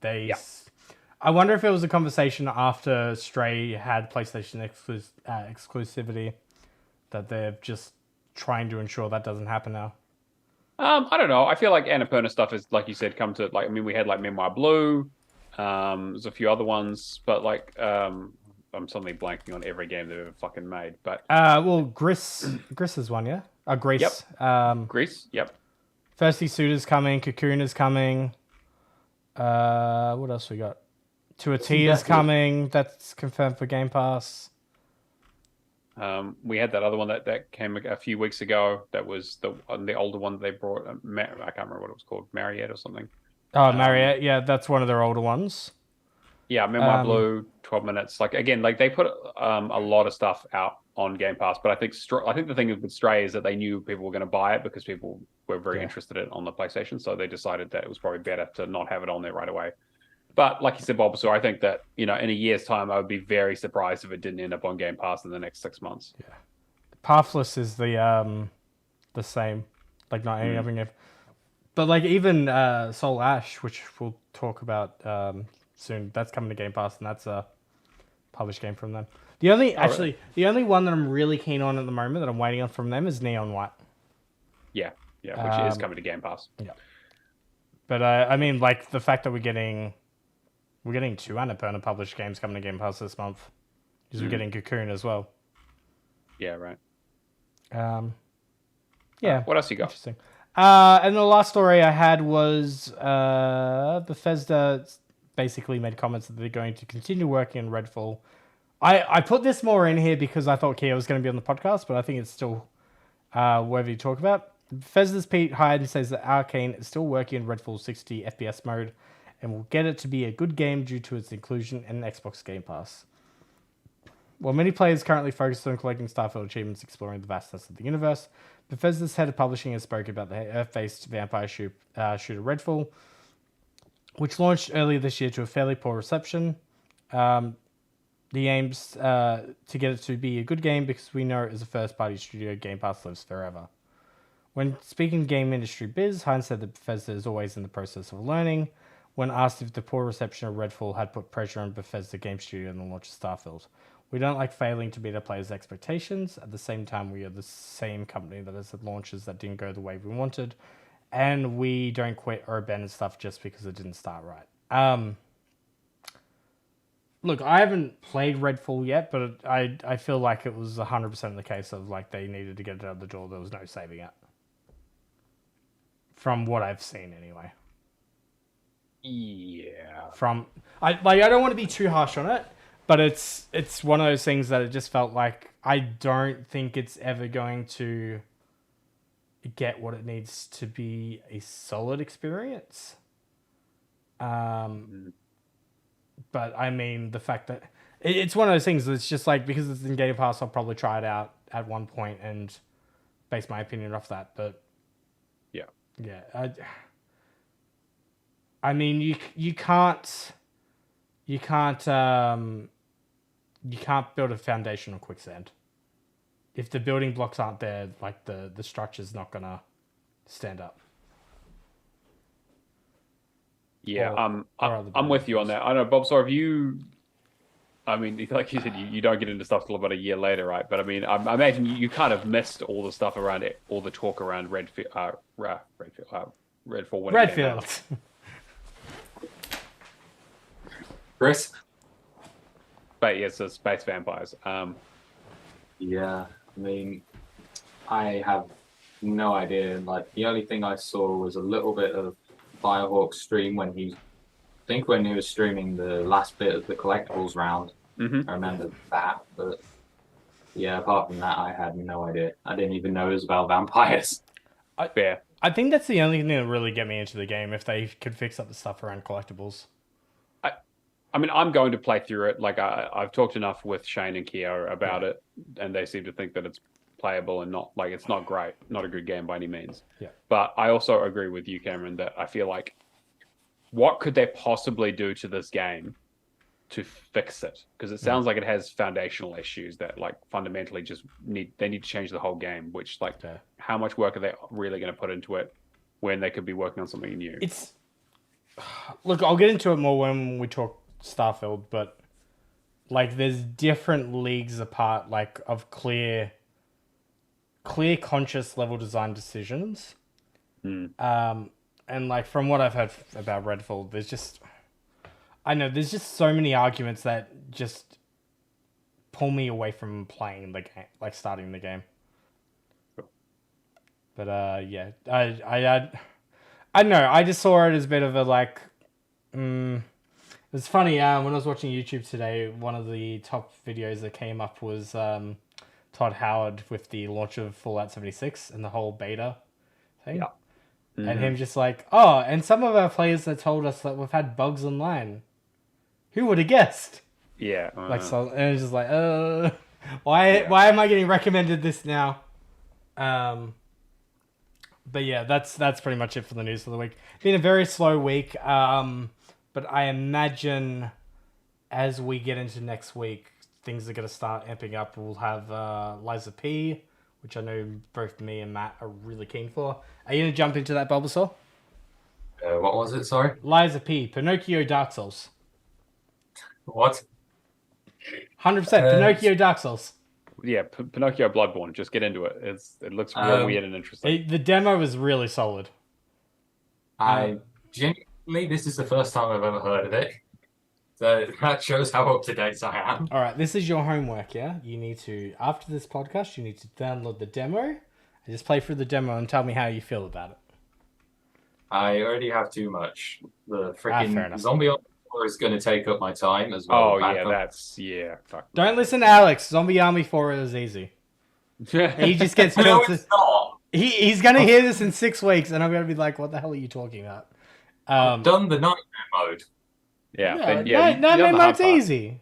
B: I wonder if it was a conversation after Stray had PlayStation exclusivity that they're just trying to ensure that doesn't happen now.
A: I don't know. I feel like Annapurna stuff is, like you said, come to we had like Memoir Blue. There's a few other ones, but I'm suddenly blanking on every game they've ever fucking made. But
B: Gris is one, yeah. Greece.
A: Yep. Greece. Yep.
B: Thirsty Suit is coming. Cocoon is coming. What else we got? To a T is coming. That's confirmed for Game Pass.
A: We had that other one that came a few weeks ago. That was the older one that they brought. I can't remember what it was called, Mariette or something.
B: Oh, Mariette. Yeah, that's one of their older ones.
A: Yeah, Memoir Blue, 12 minutes. They put a lot of stuff out on Game Pass, but I think the thing with Stray is that they knew people were going to buy it because people were very interested in it on the PlayStation, so they decided that it was probably better to not have it on there right away. But like you said, Bulbasaur, I think that in a year's time, I would be very surprised if it didn't end up on Game Pass in the next 6 months.
B: Yeah, Pathless is the same, like not any other game, but like even Soul Ash, which we'll talk about soon, that's coming to Game Pass, and that's a published game from them. The only one that I'm really keen on at the moment that I'm waiting on from them is Neon White.
A: Yeah, which is coming to Game Pass.
B: Yeah, but I mean, like the fact that we're getting two Annapurna published games coming to Game Pass this month, because we're getting Cocoon as well.
A: Yeah, right.
B: Yeah.
A: What else you got?
B: Interesting. And the last story I had was Bethesda basically made comments that they're going to continue working on Redfall. I put this more in here because I thought Kia was going to be on the podcast, but I think it's still worthy to talk about. Bethesda's Pete Hyde says that Arcane is still working on Redfall 60 FPS mode and will get it to be a good game due to its inclusion in Xbox Game Pass. While many players currently focus on collecting Starfield achievements exploring the vastness of the universe, Bethesda's head of publishing has spoken about the Earth-based vampire shooter Redfall, which launched earlier this year to a fairly poor reception. The aims to get it to be a good game because we know it as a first-party studio, Game Pass lives forever. When speaking game industry biz, Hines said that Bethesda is always in the process of learning. When asked if the poor reception of Redfall had put pressure on Bethesda Game Studio in the launch of Starfield. We don't like failing to meet our players' expectations. At the same time, we are the same company that has had launches that didn't go the way we wanted. And we don't quit or abandon stuff just because it didn't start right. Look, I haven't played Redfall yet, but I feel like it was 100% the case of like they needed to get it out the door. There was no saving it. From what I've seen, anyway.
A: Yeah.
B: I don't want to be too harsh on it, but it's one of those things that it just felt like I don't think it's ever going to get what it needs to be a solid experience. But I mean, the fact that it's one of those things that's just like, because it's in Game Pass, I'll probably try it out at one point and base my opinion off that. But yeah, I mean, you can't build a foundation on quicksand. If the building blocks aren't there, like the structure's not gonna stand up.
A: Yeah, I'm with you on that. I don't know, Bulbasaur, I mean, like you said, you don't get into stuff till about a year later, right? But I mean, I imagine you kind of missed all the stuff around it, all the talk around Redfall when it came out.
C: Chris?
A: But yes, it's space vampires.
C: Yeah, I mean, I have no idea. Like, the only thing I saw was a little bit of Firehawk's stream when he was streaming the last bit of the collectibles round. I remember that, but yeah, apart from that, I had no idea. I didn't even know it was about vampires.
B: I think that's the only thing that really get me into the game, if they could fix up the stuff around collectibles.
A: I mean, I'm going to play through it. Like I've talked enough with Shane and Kia about it, and they seem to think that it's playable and not like it's not great, not a good game by any means.
B: Yeah.
A: But I also agree with you, Cameron, that I feel like what could they possibly do to this game to fix it? Because it sounds like it has foundational issues that like fundamentally just need to change the whole game. Which like how much work are they really going to put into it when they could be working on something new?
B: Look, I'll get into it more when we talk Starfield, but like there's different leagues apart, like of clear conscious level design decisions. And like from what I've heard about Redfall, there's just so many arguments that just pull me away from playing the game, like starting the game. But yeah, I don't know. I just saw it as a bit of a like. It's funny. When I was watching YouTube today, one of the top videos that came up was Todd Howard with the launch of Fallout 76 and the whole beta thing. Yeah. And him just like, oh, and some of our players that told us that we've had bugs online. Who would have guessed?
A: Yeah.
B: Like so, and it's just like, why am I getting recommended this now? But yeah, that's pretty much it for the news for the week. Been a very slow week. But I imagine as we get into next week, things are going to start amping up. We'll have Liza P, which I know both me and Matt are really keen for. Are you going to jump into that, Bulbasaur?
C: What was it? Sorry?
B: Liza P, Pinocchio Dark Souls.
C: What?
B: 100% Pinocchio Dark Souls.
A: Yeah, Pinocchio Bloodborne. Just get into it. It looks real weird and interesting.
B: The demo was really solid.
C: Genuinely, this is the first time I've ever heard of it. So that shows how up to date I am.
B: All right, this is your homework, yeah? You need to, after this podcast, you need to download the demo and just play through the demo and tell me how you feel about it.
C: I already have too much. The freaking zombie is going to take up my time as well.
A: Oh, yeah, fuck.
B: Don't listen to Alex. Zombie Army 4 is easy. He just gets killed.
C: No, it's not.
B: He's going to hear this in 6 weeks, and I'm going to be like, what the hell are you talking about?
C: I've done the nightmare mode.
B: Nightmare mode's easy.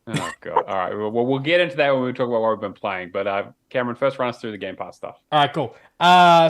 A: Oh, God. All right. Well, we'll get into that when we talk about what we've been playing. But Cameron, first run us through the Game Pass stuff.
B: All right, cool.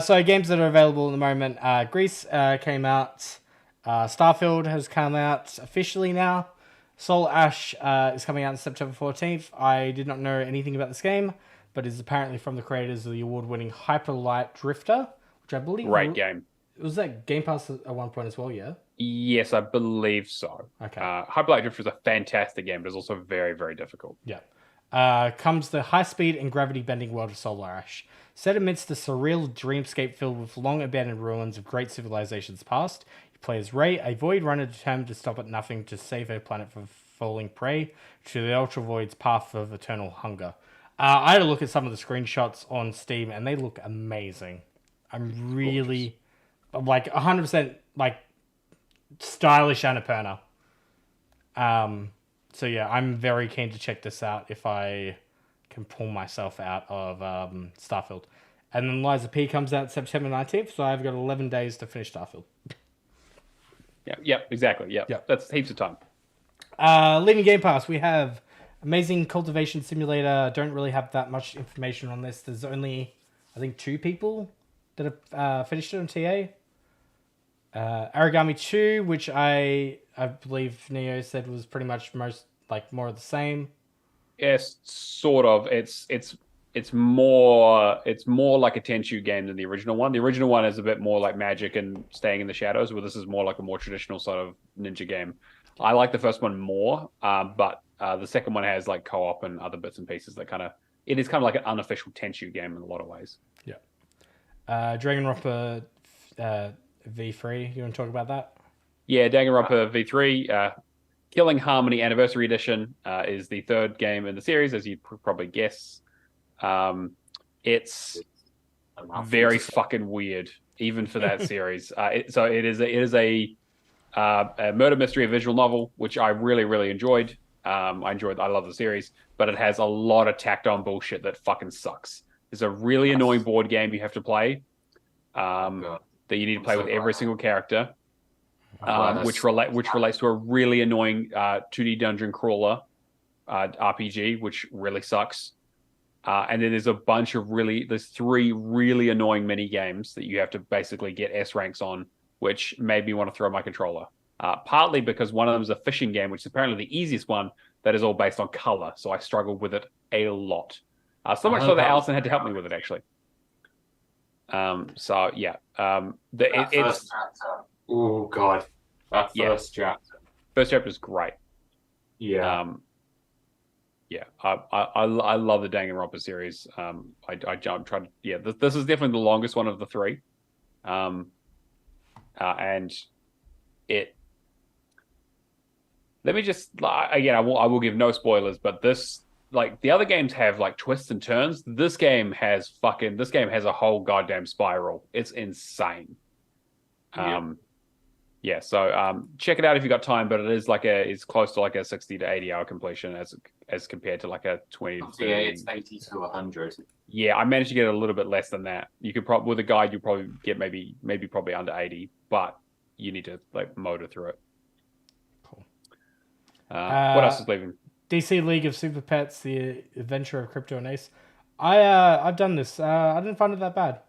B: So games that are available at the moment. Greece came out. Starfield has come out officially now. Soul Ash is coming out on September 14th. I did not know anything about this game, but is apparently from the creators of the award-winning Hyper Light Drifter, which I believe...
A: Great game.
B: Was that Game Pass at one point as well, yeah?
A: Yes, I believe so.
B: Okay.
A: Hyper Light Drifter is a fantastic game, but it's also very, very difficult.
B: Yeah. Comes the high-speed and gravity-bending world of Solar Ash. Set amidst a surreal dreamscape filled with long-abandoned ruins of great civilizations past, you play as Ray, a void runner determined to stop at nothing to save her planet from falling prey to the Ultra Void's path of eternal hunger. I had a look at some of the screenshots on Steam, and they look amazing. I'm really... like 100% like stylish Annapurna. So yeah, I'm very keen to check this out if I can pull myself out of Starfield. And then Liza P comes out September 19th, so I've got 11 days to finish Starfield.
A: Yeah, exactly. Yeah, that's heaps of time.
B: Leaving Game Pass, we have Amazing Cultivation Simulator. Don't really have that much information on this. There's only, I think, 2 people that have finished it on TA. Origami 2, which I believe Neo said was pretty much more of the same.
A: Yes, sort of. It's more like a Tenchu game than the original one. The original one is a bit more like magic and staying in the shadows, where this is more like a more traditional sort of ninja game. I like the first one more, but the second one has like co-op and other bits and pieces that it is kind of like an unofficial Tenchu game in a lot of ways.
B: Yeah. Danganronpa V3, you want to talk about that? Yeah,
A: Danganronpa V3, Killing Harmony Anniversary Edition is the third game in the series, as you'd probably guess. It's very fucking weird, even for that series. It is a murder mystery visual novel, which I really, really enjoyed. I love the series, but it has a lot of tacked on bullshit that fucking sucks. There's a really annoying board game you have to play that you need to play with every single character, which relates to a really annoying 2D dungeon crawler RPG, which really sucks. And then there's there's 3 really annoying mini games that you have to basically get S ranks on, which made me want to throw my controller. Partly because one of them is a fishing game, which is apparently the easiest one that is all based on color. So I struggled with it a lot. So much so that Allison had to help me with it, actually. So yeah.
C: First chapter. Oh god. That first chapter.
A: First chapter is great.
C: Yeah.
A: Yeah, I love the Danganronpa series. This is definitely the longest one of the 3, and it. Let me just again, I will give no spoilers, but this, like, the other games have like twists and turns. This game has a whole goddamn spiral. It's insane. Yeah, so check it out if you got time, but it's close to like a 60 to 80 hour completion as compared to like a 20 to 30.
C: Yeah, it's 80 to 100.
A: Yeah, I managed to get a little bit less than that. You could probably, with a guide, you probably get maybe probably under 80, but you need to like motor through it.
B: Cool.
A: What else is leaving?
B: DC League of Super Pets: The Adventure of Crypto and Ace. I've done this. I didn't find it that bad.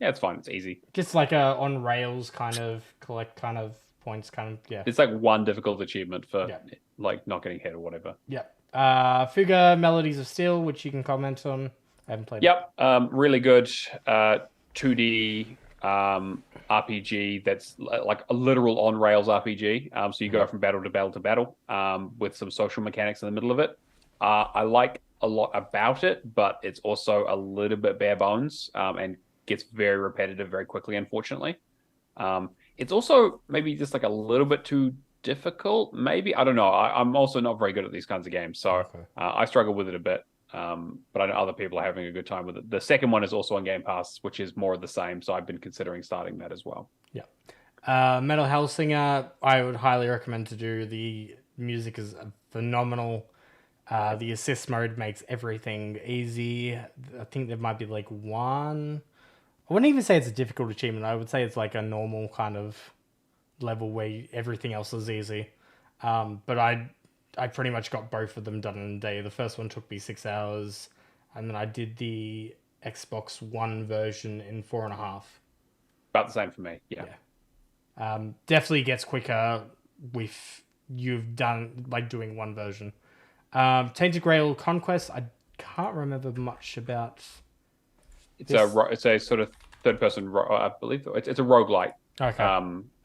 A: Yeah, it's fine. It's easy.
B: Just like a on rails kind of collect kind of points kind of, yeah.
A: It's like one difficult achievement for like not getting hit or whatever.
B: Yeah. Fuga Melodies of Steel, which you can comment on. I haven't played
A: it. Really good 2D RPG that's like a literal on rails RPG. So you go from battle to battle to battle with some social mechanics in the middle of it. I like a lot about it, but it's also a little bit bare bones and gets very repetitive very quickly, unfortunately. It's also maybe just like a little bit too difficult. Maybe, I don't know. I'm also not very good at these kinds of games, so I struggle with it a bit. But I know other people are having a good time with it. The second one is also on Game Pass, which is more of the same, so I've been considering starting that as well.
B: Yeah. Metal Hellsinger, I would highly recommend to do. The music is phenomenal. The assist mode makes everything easy. I think there might be like one... I wouldn't even say it's a difficult achievement. I would say it's like a normal kind of level where everything else is easy. But I pretty much got both of them done in a day. The first one took me 6 hours, and then I did the Xbox One version in 4.5.
A: About the same for me, yeah.
B: Definitely gets quicker with you've done like doing one version. Tainted Grail Conquest, I can't remember much about.
A: It's a sort of third person, I believe it's a roguelike.
B: Okay.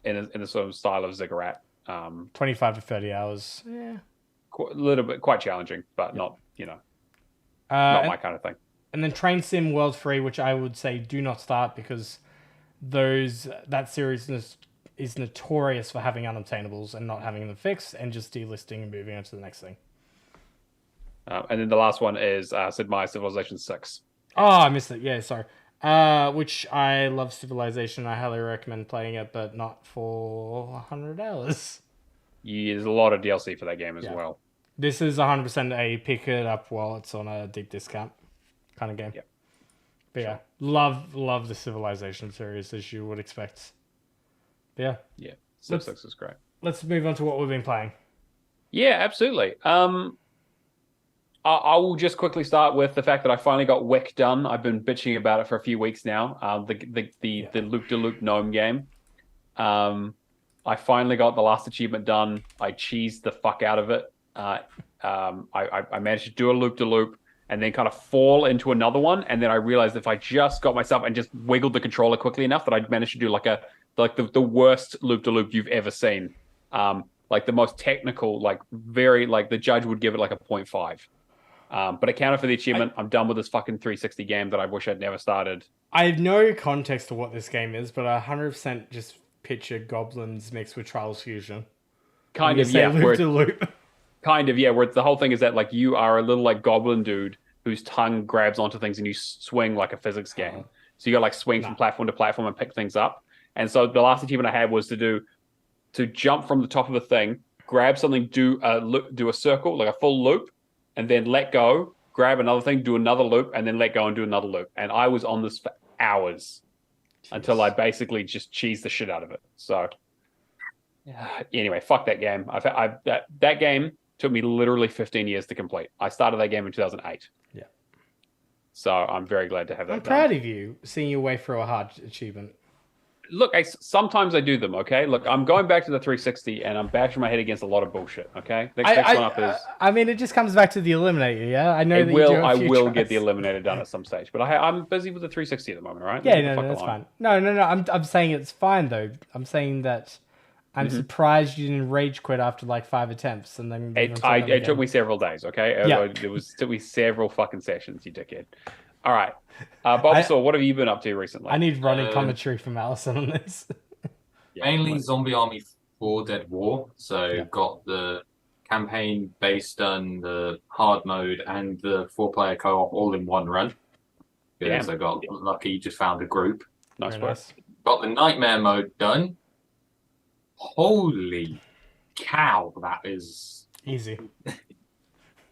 A: In a sort of style of Ziggurat.
B: 25 to 30 hours. Yeah.
A: A little bit, quite challenging, but not not my kind of thing.
B: And then Train Sim World Free, which I would say do not start because that series is notorious for having unobtainables and not having them fixed and just delisting and moving on to the next thing.
A: And then the last one is Sid Meier's Civilization 6.
B: Oh, I missed it. Yeah, sorry. Which I love Civilization. I highly recommend playing it, but not for 100 hours.
A: Yeah, there's a lot of DLC for that game as well.
B: This is 100% a pick it up while it's on a deep discount kind of game.
A: Yeah.
B: But yeah, love the Civilization series as you would expect. But yeah.
A: Yeah, Civ 6 is great.
B: Let's move on to what we've been playing.
A: Yeah, absolutely. I will just quickly start with the fact that I finally got Wick done. I've been bitching about it for a few weeks now. The loop-de-loop gnome game. I finally got the last achievement done. I cheesed the fuck out of it. I managed to do a loop-de-loop and then kind of fall into another one. And then I realized if I just got myself and just wiggled the controller quickly enough that I'd managed to do the worst loop-de-loop you've ever seen. Like the most technical, the judge would give it like a 0.5. But it counted for the achievement. I'm done with this fucking 360 game that I wish I'd never started.
B: I have no context to what this game is, but I 100% just picture goblins mixed with Trials Fusion.
A: Kind of, yeah. Where the whole thing is that like you are a little like goblin dude whose tongue grabs onto things and you swing like a physics game. So you got like swing from platform to platform and pick things up. And so the last achievement I had was to jump from the top of the thing, grab something, do a circle, like a full loop, and then let go, grab another thing, do another loop, and then let go and do another loop. And I was on this for hours until I basically just cheesed the shit out of it. So anyway, fuck that game. That game took me literally 15 years to complete. I started that game in 2008.
B: Yeah.
A: So I'm very glad to have that.
B: I'm proud of you seeing your way through a hard achievement.
A: Look, sometimes I do them, okay? Look, I'm going back to the 360 and I'm bashing my head against a lot of bullshit, okay?
B: I mean, it just comes back to the Eliminator, yeah? I know
A: I
B: that you do
A: I
B: a few
A: will
B: tries.
A: get the Eliminator done at some stage, but I'm busy with the 360 at the moment, right?
B: Yeah, no, that's fine. No, I'm saying it's fine, though. I'm saying that I'm surprised you didn't rage quit after like 5 attempts. And then
A: it took me several days, okay?
B: Yeah.
A: It took me several fucking sessions, you dickhead. All right. Bulbasaur, what have you been up to recently?
B: I need running commentary from Allison on this.
C: Mainly Zombie Army 4 Dead War. So got the campaign base done, the hard mode, and the 4-player co-op all in one run. Because I got lucky, just found a group.
A: Nice work.
C: Got the Nightmare mode done. Holy cow, that is...
B: Easy.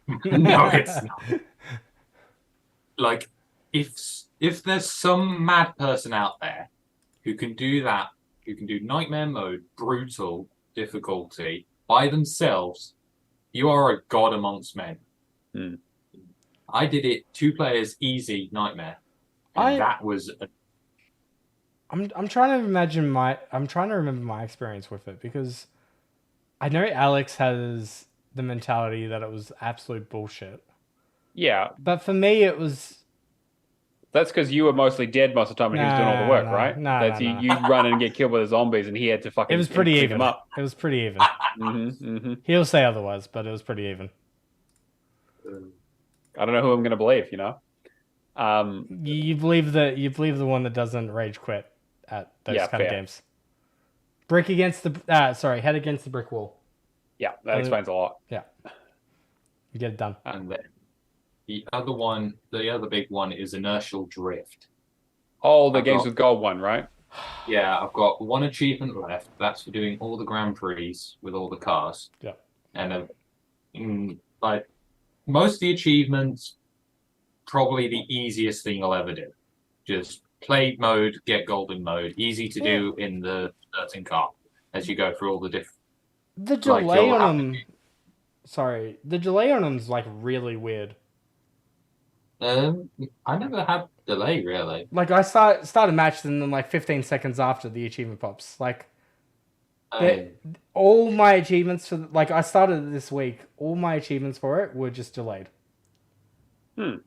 C: No, it's not. Like, if there's some mad person out there who can do that, who can do Nightmare mode, brutal difficulty, by themselves, you are a god amongst men. I did it 2 players, easy Nightmare. And that was...
B: I'm trying to imagine I'm trying to remember my experience with it, because I know Alex has the mentality that it was absolute bullshit.
A: Yeah.
B: But for me, it was...
A: That's because you were mostly dead most of the time and he was doing all the work, right? You run and get killed by the zombies and he had to fucking...
B: It was pretty even.
A: Up.
B: It was pretty even. He'll say otherwise, but it was pretty even.
A: I don't know who I'm going to believe, you know?
B: You believe the one that doesn't rage quit at those kind of games. Head against the brick wall.
A: Yeah, that explains a lot.
B: Yeah. You get it done.
C: And then the other big one is Inertial Drift.
A: Oh, the games with gold one, right?
C: Yeah, I've got 1 achievement left. That's for doing all the Grand Prix with all the cars.
B: Yeah.
C: And like most of the achievements, probably the easiest thing I'll ever do. Just play mode, get golden mode. Easy to do in the certain car as you go through all the different...
B: The delay on them... Sorry. The delay on them's like really weird.
C: I never had delay, really.
B: Like, I start a match and then like 15 seconds after the achievement pops. Like, all my achievements for... Like, I started this week. All my achievements for it were just delayed.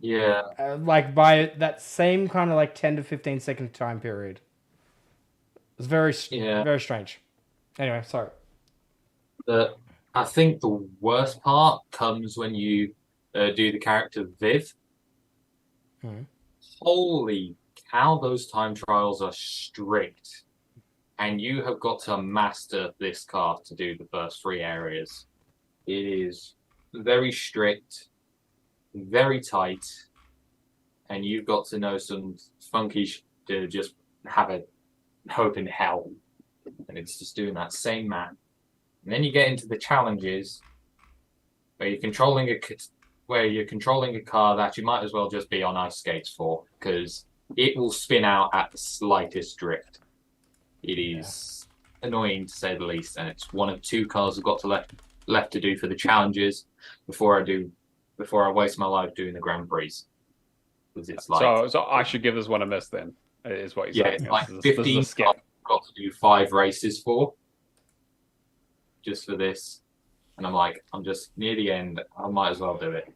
C: Yeah.
B: Like, by that same kind of like 10 to 15 second time period. It's very strange. Anyway, sorry.
C: I think the worst part comes when you do the character Viv. Holy cow, those time trials are strict. And you have got to master this car to do the first 3 areas. It is very strict, very tight, and you've got to know some funky to just have a hope in hell. And it's just doing that same map. And then you get into the challenges where you're controlling a car that you might as well just be on ice skates for, because it will spin out at the slightest drift. It is annoying to say the least, and it's one of 2 cars I've got to left to do for the challenges before I waste my life doing the Grand Prix. Because it's like
A: so I should give this one a miss then, is what you're saying.
C: It's like 15 cars I've got to do 5 races for. Just for this. And I'm like, I'm just near the end. I might as well do it.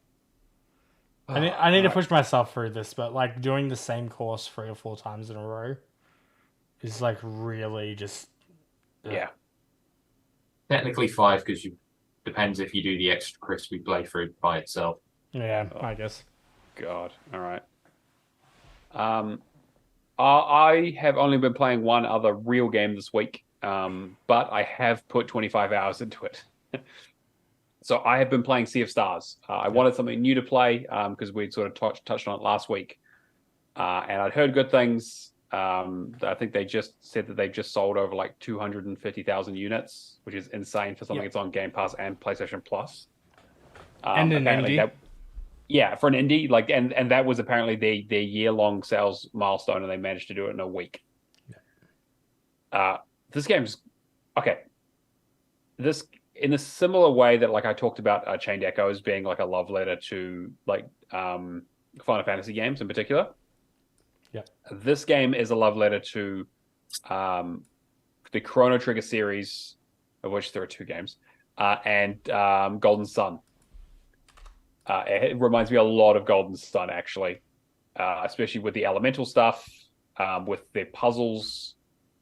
B: I need to push myself through this, but like doing the same course 3 or 4 times in a row is like really just...
A: Yeah.
C: Technically 5, because depends if you do the extra crispy playthrough by itself.
B: Yeah, I guess.
A: God. All right. I have only been playing one other real game this week. But I have put 25 hours into it. So I have been playing Sea of Stars. I wanted something new to play because we'd sort of touched on it last week. And I'd heard good things. I think they just said that they've just sold over like 250,000 units, which is insane for something that's on Game Pass and PlayStation Plus.
B: And an indie.
A: For an indie, like, and that was apparently their year-long sales milestone, and they managed to do it in a week. This game's okay. This, in a similar way that, like, I talked about Chained Echoes being like a love letter to like Final Fantasy games in particular.
B: Yeah,
A: this game is a love letter to the Chrono Trigger series, of which there are 2 games, and Golden Sun. It reminds me a lot of Golden Sun, actually, especially with the elemental stuff, with their puzzles.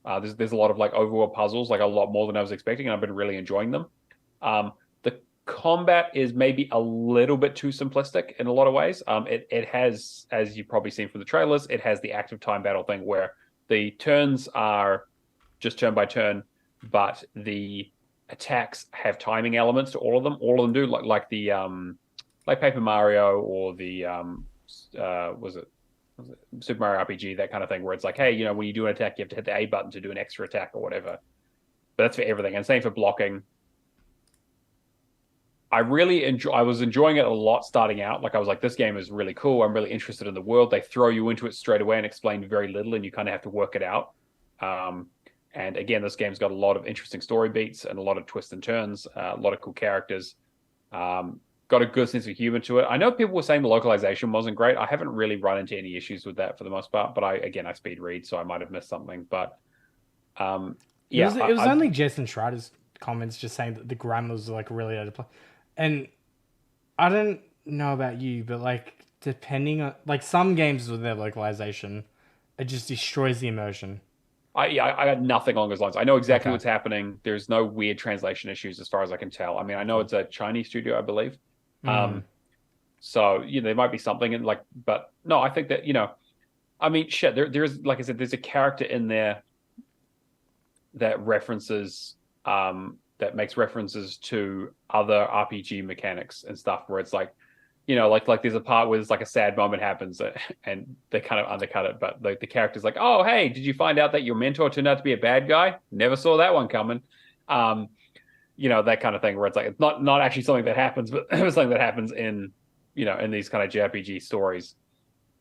A: There's a lot of like overworld puzzles, like a lot more than I was expecting, and I've been really enjoying them. The combat is maybe a little bit too simplistic in a lot of ways. It has, as you've probably seen from the trailers, it has the active time battle thing where the turns are just turn by turn, but the attacks have timing elements to all of them. All of them do, like the like Paper Mario or the was it Super Mario RPG, that kind of thing, where it's like, hey, you know, when you do an attack, you have to hit the A button to do an extra attack or whatever. But that's for everything, and same for blocking. I was enjoying it a lot starting out. Like, I was like, this game is really cool. I'm really interested in the world. They throw you into it straight away and explain very little, and you kind of have to work it out. And again, this game's got a lot of interesting story beats and a lot of twists and turns, a lot of cool characters. Got a good sense of humor to it. I know people were saying the localization wasn't great. I haven't really run into any issues with that for the most part, but I speed read, so I might have missed something. But
B: it was only Jason Schreider's comments just saying that the grammar was like really out of place. And I don't know about you, but like, depending on, like, some games with their localization, it just destroys the immersion.
A: I got nothing along those lines. I know exactly what's happening. There's no weird translation issues as far as I can tell. I mean, I know it's a Chinese studio, I believe. So, you know, there might be something in, like, but no, I think that, you know, I mean, shit, there's, like I said, there's a character in there that references, that makes references to other RPG mechanics and stuff, where it's like, you know, like there's a part where there's like a sad moment happens and they kind of undercut it, but the character's like, oh, hey, did you find out that your mentor turned out to be a bad guy? Never saw that one coming. You know, that kind of thing, where it's like, it's not actually something that happens, but it was something that happens in, you know, in these kind of JRPG stories.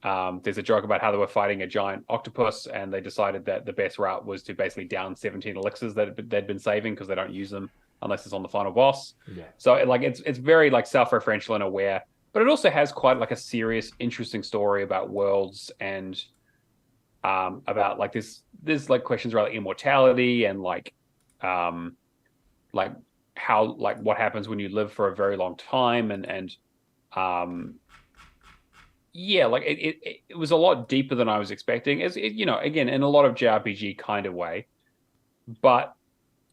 A: There's a joke about how they were fighting a giant octopus, and they decided that the best route was to basically down 17 elixirs that they'd been saving, because they don't use them unless it's on the final boss. Yeah. So it's very like self-referential and aware, but it also has quite like a serious, interesting story about worlds and about like there's like questions around like immortality and like how, like, what happens when you live for a very long time, and yeah, like it was a lot deeper than I was expecting. You know, again, in a lot of JRPG kind of way, but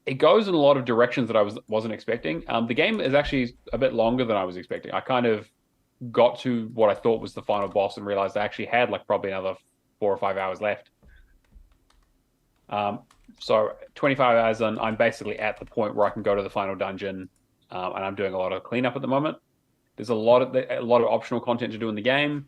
A: it goes in a lot of directions that I wasn't expecting. The game is actually a bit longer than I was expecting. I kind of got to what I thought was the final boss and realized I actually had like probably another 4 or 5 hours left. So 25 hours in, I'm basically at the point where I can go to the final dungeon, and I'm doing a lot of cleanup at the moment. There's a lot of optional content to do in the game.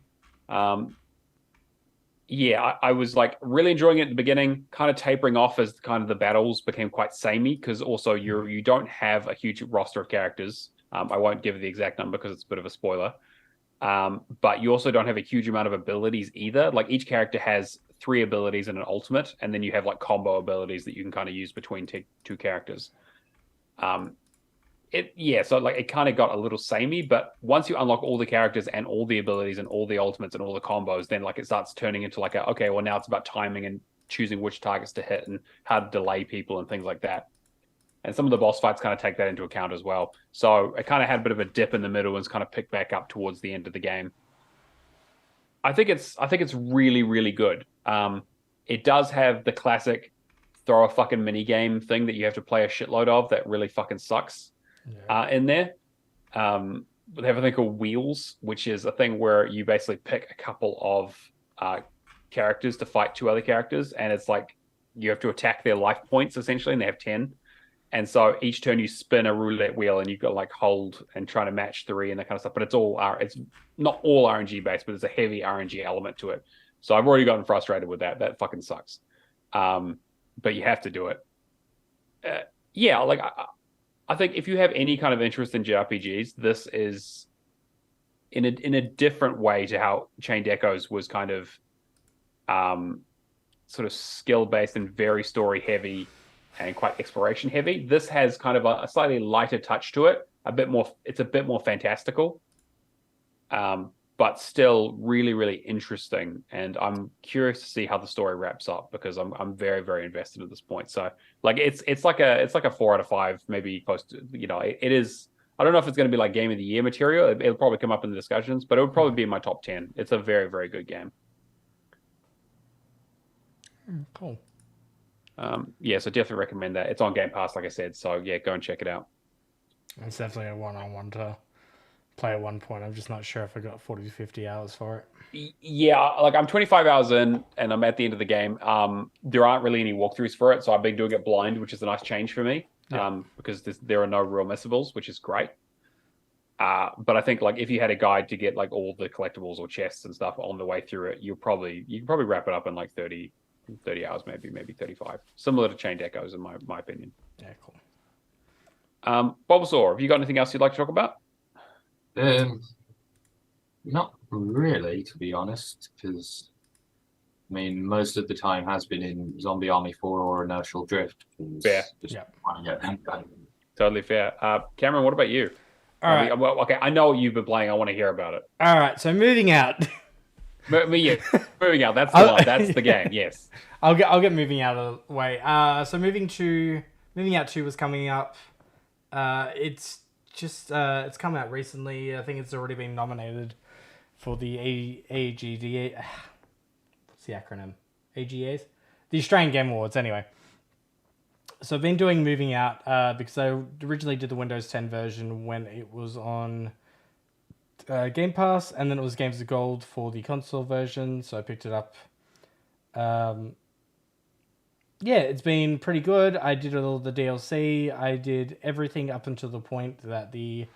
A: Yeah, I was like really enjoying it at the beginning, kind of tapering off as kind of the battles became quite samey, because also you don't have a huge roster of characters. I won't give the exact number because it's a bit of a spoiler. But you also don't have a huge amount of abilities either. Like, each character has 3 abilities and an ultimate, and then you have like combo abilities that you can kind of use between 2 characters. So like it kind of got a little samey, but once you unlock all the characters and all the abilities and all the ultimates and all the combos, then like it starts turning into like okay, well, now it's about timing and choosing which targets to hit and how to delay people and things like that. And some of the boss fights kind of take that into account as well. So it kind of had a bit of a dip in the middle and it's kind of picked back up towards the end of the game. I think it's really, really good. It does have the classic throw a fucking mini game thing that you have to play a shitload of that really fucking sucks. In there. They have a thing called wheels, which is a thing where you basically pick a couple of characters to fight 2 other characters, and it's like you have to attack their life points essentially, and they have 10. And so each turn you spin a roulette wheel, and you've got like hold and trying to match 3 and that kind of stuff. But it's not all RNG based, but there's a heavy RNG element to it. So I've already gotten frustrated with that. That fucking sucks. But you have to do it. Yeah, like I think if you have any kind of interest in JRPGs, this is in a different way to how Chained Echoes was kind of sort of skill based and very story heavy and quite exploration heavy. This has kind of a slightly lighter touch to it. It's a bit more fantastical, but still really, really interesting. And I'm curious to see how the story wraps up because I'm very, very invested at this point. So like it's like a 4 out of 5, maybe close to, it is. I don't know if it's going to be like game of the year material. It'll probably come up in the discussions, but it would probably be in my top 10. It's a very, very good game.
B: Cool.
A: Yeah, so definitely recommend that. It's on Game Pass, like I said. So yeah, go and check it out.
B: It's definitely a one I want to play at one point. I'm just not sure if I got 40 to 50 hours for it.
A: Yeah, like I'm 25 hours in and I'm at the end of the game. There aren't really any walkthroughs for it, so I've been doing it blind, which is a nice change for me. Because there are no real missables, which is great. But I think like if you had a guide to get like all the collectibles or chests and stuff on the way through it, you can probably wrap it up in like 30 hours, maybe 35. Similar to Chained Echoes, in my opinion.
B: Yeah, cool.
A: Bulbasaur, have you got anything else you'd like to talk about?
C: Not really, to be honest, because I mean, most of the time has been in Zombie Army 4 or Inertial Drift.
A: Fair.
C: Just want to get them done.
A: Totally fair. Cameron, what about you?
B: All right.
A: Well, okay, I know what you've been playing. I want to hear about it.
B: All right, so moving out.
A: Moving out. That's the one. That's the game. Yes.
B: I'll get moving out of the way. So moving out 2 was coming up. It's it's come out recently. I think it's already been nominated for the AGDA. What's the acronym? AGAs? The Australian Game Awards, anyway. So I've been doing Moving Out because I originally did the Windows 10 version when it was on Game Pass, and then it was Games of Gold for the console version, so I picked it up. Yeah, it's been pretty good. I did all the DLC. I did everything up until the point that the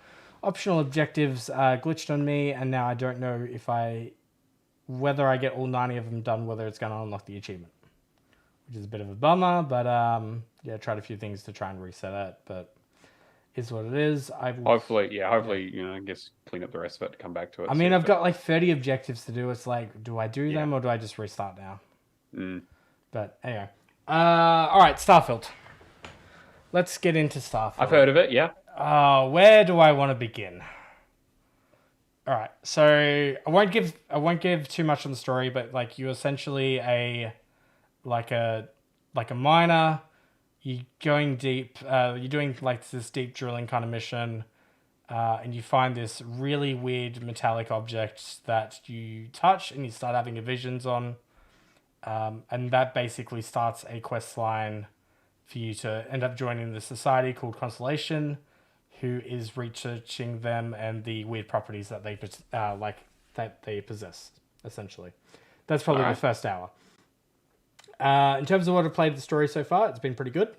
B: optional objectives glitched on me, and now I don't know whether I get all 90 of them done, whether it's going to unlock the achievement, which is a bit of a bummer, but yeah, I tried a few things to try and reset it, but it's what it is.
A: Hopefully, I guess clean up the rest of it to come back to it.
B: I mean, I've got like 30 objectives to do. It's like, do I do them or do I just restart now? But anyway. All right, Starfield. Let's get into Starfield.
A: I've heard of it, yeah.
B: Where do I want to begin? All right, so I won't give too much on the story, but like you're essentially a miner. You're going deep. You're doing like this deep drilling kind of mission, and you find this really weird metallic object that you touch, and you start having visions on. And that basically starts a quest line for you to end up joining the society called Constellation, who is researching them and the weird properties that they possess. Essentially, that's probably the first hour. In terms of what I've played the story so far, it's been pretty good.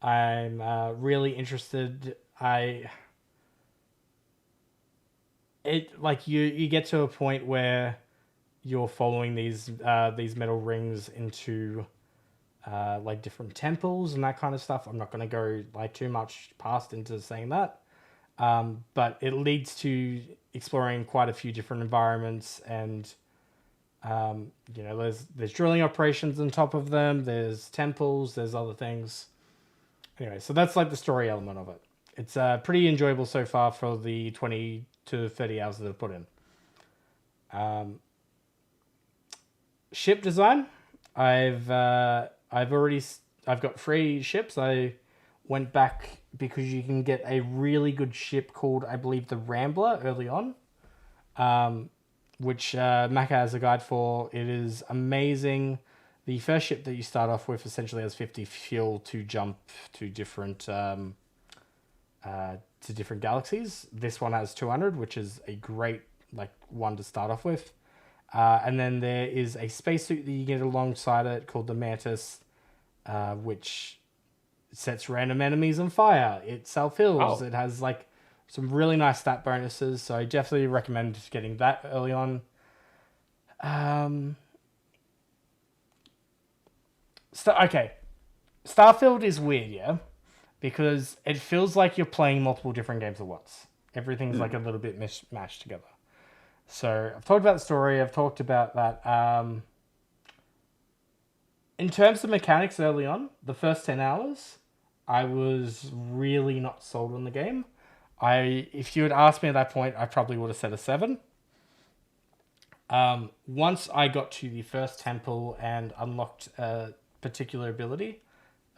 B: I'm really interested. You get to a point where you're following these metal rings into like different temples and that kind of stuff. I'm not going to go like too much past into saying that, but it leads to exploring quite a few different environments, and there's drilling operations on top of them. There's temples. There's other things. Anyway, so that's like the story element of it. It's pretty enjoyable so far for the 20 to 30 hours that I've put in. Ship design, I've got 3 ships. I went back because you can get a really good ship called, I believe, the Rambler early on, which Maka has a guide for. It is amazing. The first ship that you start off with essentially has 50 fuel to jump to different galaxies. This one has 200, which is a great one to start off with. And then there is a spacesuit that you get alongside it called the Mantis, which sets random enemies on fire. It self-heals. It has some really nice stat bonuses, so I definitely recommend getting that early on. Okay. Starfield is weird, yeah? Because it feels like you're playing multiple different games at once. Everything's like a little bit mashed together. So I've talked about the story. I've talked about that. In terms of mechanics early on, the first 10 hours, I was really not sold on the game. If you had asked me at that point, I probably would have said a 7. Once I got to the first temple and unlocked a particular ability,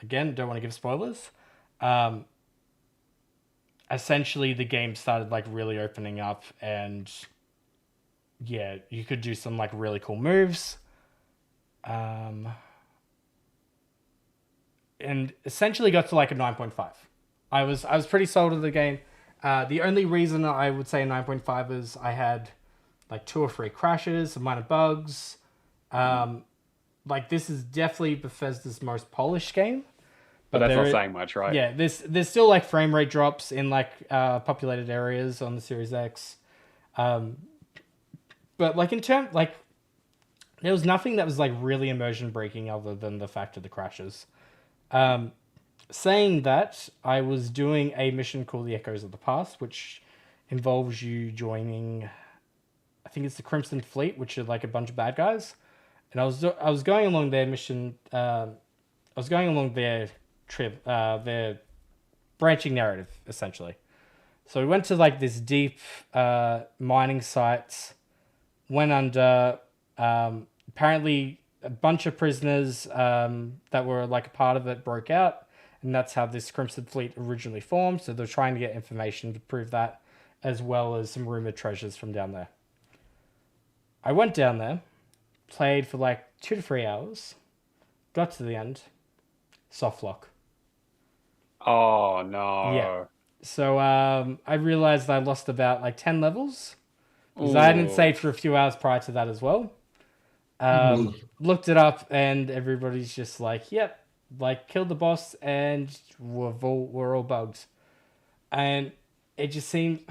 B: again, don't want to give spoilers, essentially the game started like really opening up, and yeah, you could do some like really cool moves. And essentially got to like a 9.5. I was pretty sold on the game. The only reason I would say 9.5 is I had like 2 or 3 crashes, some minor bugs. Like this is definitely Bethesda's most polished game.
A: But that's not saying much, right?
B: Yeah, there's still like frame rate drops in like populated areas on the Series X. But like in term like there was nothing that was like really immersion breaking other than the fact of the crashes. Saying that, I was doing a mission called the Echoes of the Past, which involves you joining, I think it's the Crimson Fleet, which are like a bunch of bad guys. And I was going along their mission. I was going along their trip, their branching narrative, essentially. So we went to like this deep mining site, went under. Apparently, a bunch of prisoners that were like a part of it broke out, and that's how this Crimson Fleet originally formed. So they're trying to get information to prove that, as well as some rumored treasures from down there. I went down there, played for like 2 to 3 hours, got to the end, soft lock.
A: Oh no.
B: Yeah. So I realized I lost about like 10 levels because I hadn't saved for a few hours prior to that as well. Looked it up, and everybody's just like, yep, like killed the boss, and we're all bugs. And it just seemed,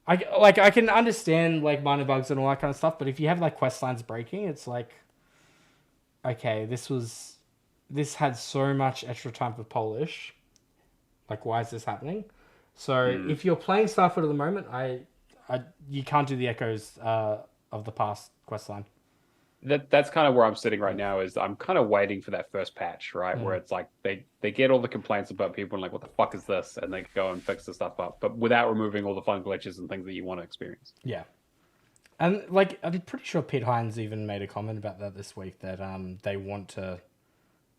B: I can understand like minor bugs and all that kind of stuff, but if you have like quest lines breaking, it's like, okay, this had so much extra time for polish. Like, why is this happening? So if you're playing Starfield at the moment, you can't do the Echoes of the Past quest line.
A: That's kind of where I'm sitting right now. Is I'm kind of waiting for that first patch, right? Where it's like they get all the complaints about people and like, what the fuck is this? And they go and fix the stuff up, but without removing all the fun glitches and things that you want to experience.
B: Yeah. And like, I'm pretty sure Pete Hines even made a comment about that this week, that they want to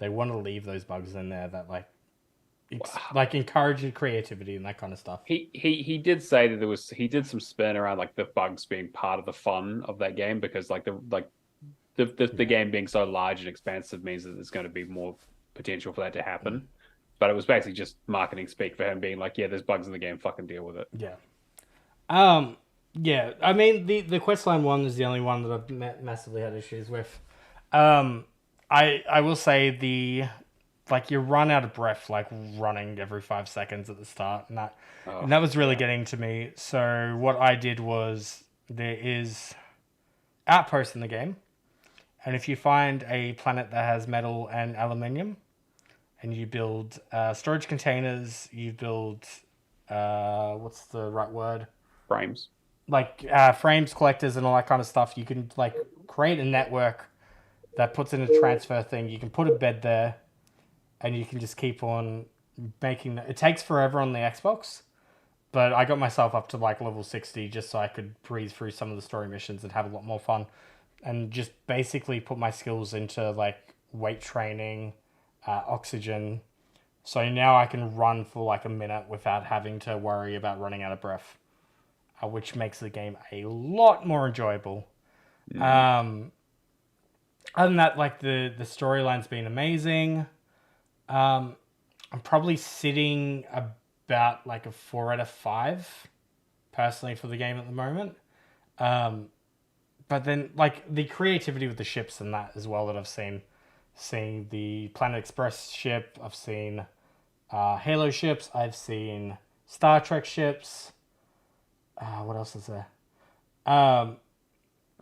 B: leave those bugs in there that like encourage creativity and that kind of stuff.
A: He did say that he did some spin around like the bugs being part of the fun of that game, because the game being so large and expansive means that there's going to be more potential for that to happen. But it was basically just marketing speak for him being like, yeah, there's bugs in the game, fucking deal with it.
B: Yeah. Yeah, I mean, the questline one is the only one that I've massively had issues with. I will say you run out of breath, like running every 5 seconds at the start, and that was really getting to me. So what I did was, there is outposts in the game, and if you find a planet that has metal and aluminium, and you build storage containers, you build what's the right word?
A: Frames.
B: Like frames, collectors, and all that kind of stuff. You can like create a network that puts in a transfer thing. You can put a bed there, and you can just keep on making. It takes forever on the Xbox, but I got myself up to like level 60 just so I could breeze through some of the story missions and have a lot more fun, and just basically put my skills into like weight training, oxygen. So now I can run for like a minute without having to worry about running out of breath, which makes the game a lot more enjoyable. Other than that, like the storyline's been amazing. I'm probably sitting about like a 4 out of 5 personally for the game at the moment. But then like the creativity with the ships and that as well that I've seen the Planet Express ship, I've seen Halo ships, I've seen Star Trek ships. What else is there?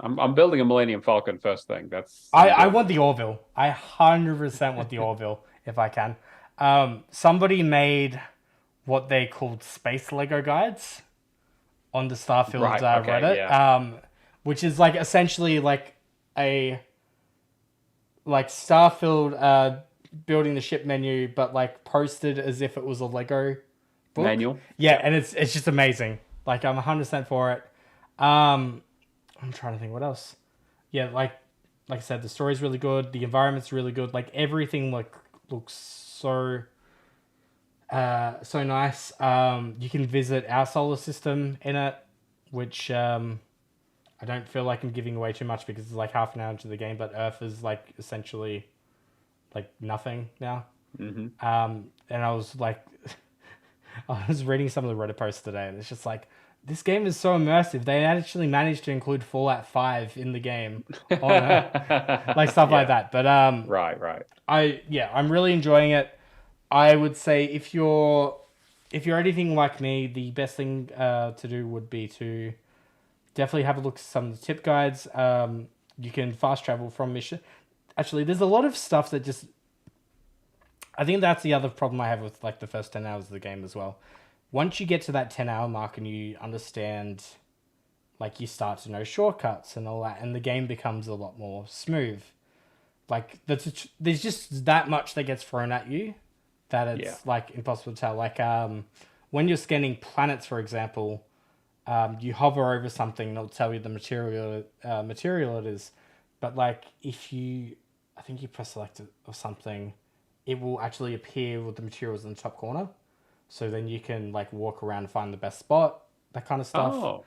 A: I'm building a Millennium Falcon first thing.
B: I want the Orville. I 100% want the Orville if I can. Somebody made what they called space Lego guides on the Starfield Reddit, which is like essentially like a Starfield building the ship menu, but like posted as if it was a Lego book.
A: Manual.
B: Yeah, and it's just amazing. Like I'm 100% for it. I'm trying to think what else. Yeah, like I said, the story's really good. The environment's really good. Like everything looks so nice. You can visit our solar system in it, which I don't feel like I'm giving away too much because it's like half an hour into the game, but Earth is like essentially like nothing now.
A: Mm-hmm.
B: And I was like, I was reading some of the Reddit posts today, and it's just like, this game is so immersive. They actually managed to include Fallout 5 in the game, like stuff like that. But
A: right.
B: I'm really enjoying it. I would say if you're anything like me, the best thing to do would be to definitely have a look at some of the tip guides. You can fast travel from mission. Actually, there's a lot of stuff that just. I think that's the other problem I have with like the first 10 hours of the game as well. Once you get to that 10-hour mark and you understand, like you start to know shortcuts and all that, and the game becomes a lot more smooth. Like there's just that much that gets thrown at you that it's like impossible to tell. Like when you're scanning planets, for example, you hover over something and it'll tell you the material it is. But like I think you press select or something, it will actually appear with the materials in the top corner. So then you can like walk around and find the best spot, that kind of stuff.
A: Oh.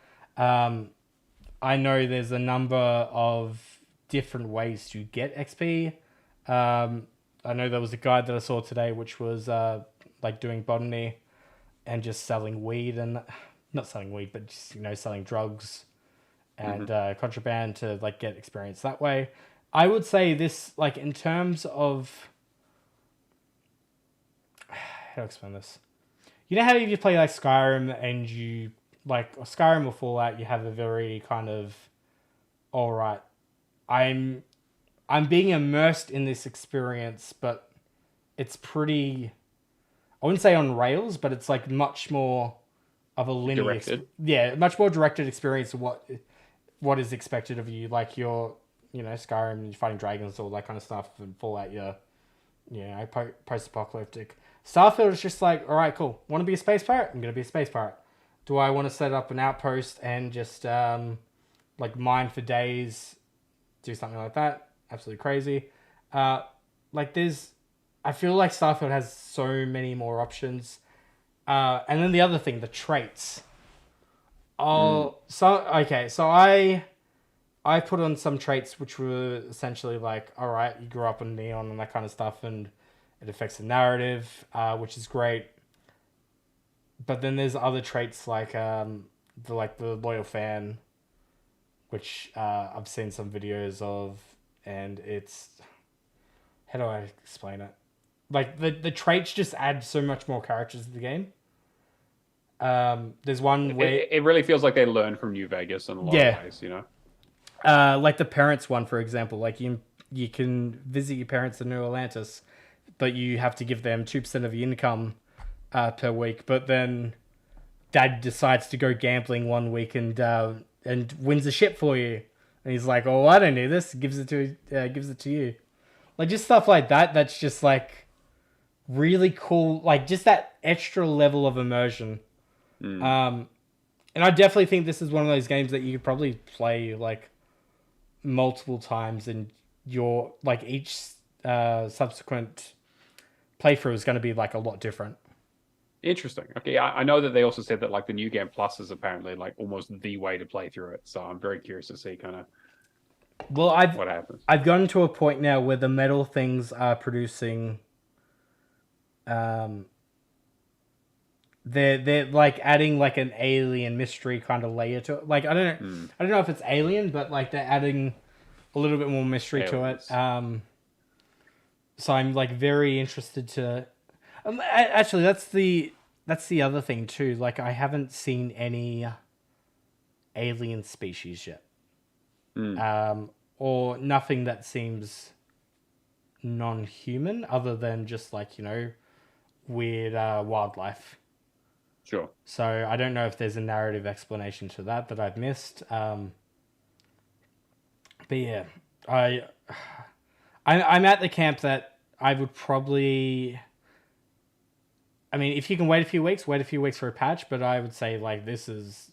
B: I know there's a number of different ways to get XP. I know there was a guide that I saw today, which was like doing botany and just selling weed and not selling weed, but just, selling drugs and contraband to like get experience that way. I would say this, like in terms of, how to explain this? You know how you play like Skyrim and you like Skyrim or Fallout, you have a very kind of, all right, I'm being immersed in this experience, but it's pretty, I wouldn't say on rails, but it's like much more of a linear, much more directed experience of what is expected of you. Like you're, Skyrim, you're fighting dragons, all that kind of stuff, and Fallout, you're, post-apocalyptic. Starfield is just like, all right, cool. Want to be a space pirate? I'm going to be a space pirate. Do I want to set up an outpost and just like mine for days, do something like that? Absolutely crazy. I feel like Starfield has so many more options. And then the other thing, the traits. So I put on some traits which were essentially like, all right, you grew up on Neon and that kind of stuff, and it affects the narrative, which is great. But then there's other traits like the loyal fan, which I've seen some videos of, and it's, how do I explain it? Like the traits just add so much more characters to the game. There's one where
A: it really feels like they learn from New Vegas in a lot of ways,
B: like the parents one, for example. Like you can visit your parents in New Atlantis, but you have to give them 2% of your income per week. But then Dad decides to go gambling one week and wins a ship for you, and he's like, "Oh, I don't need this." Gives it to you, like just stuff like that. That's just like really cool, like just that extra level of immersion. And I definitely think this is one of those games that you could probably play like multiple times, and your like each subsequent playthrough is going to be like a lot different.
A: Interesting. Okay, I know that they also said that like the New Game Plus is apparently like almost the way to play through it. So I'm very curious to see kind of what happens.
B: I've gotten to a point now where the metal things are producing. They're like adding like an alien mystery kind of layer to it. Like I don't know if it's alien, but like they're adding a little bit more mystery to it. So I'm like very interested to. Actually, that's the other thing too. Like I haven't seen any alien species yet. or nothing that seems non-human other than just like, weird wildlife.
A: Sure.
B: So I don't know if there's a narrative explanation to that I've missed. But yeah, I'm at the camp that I would probably. I mean, if you can wait a few weeks for a patch. But I would say like this is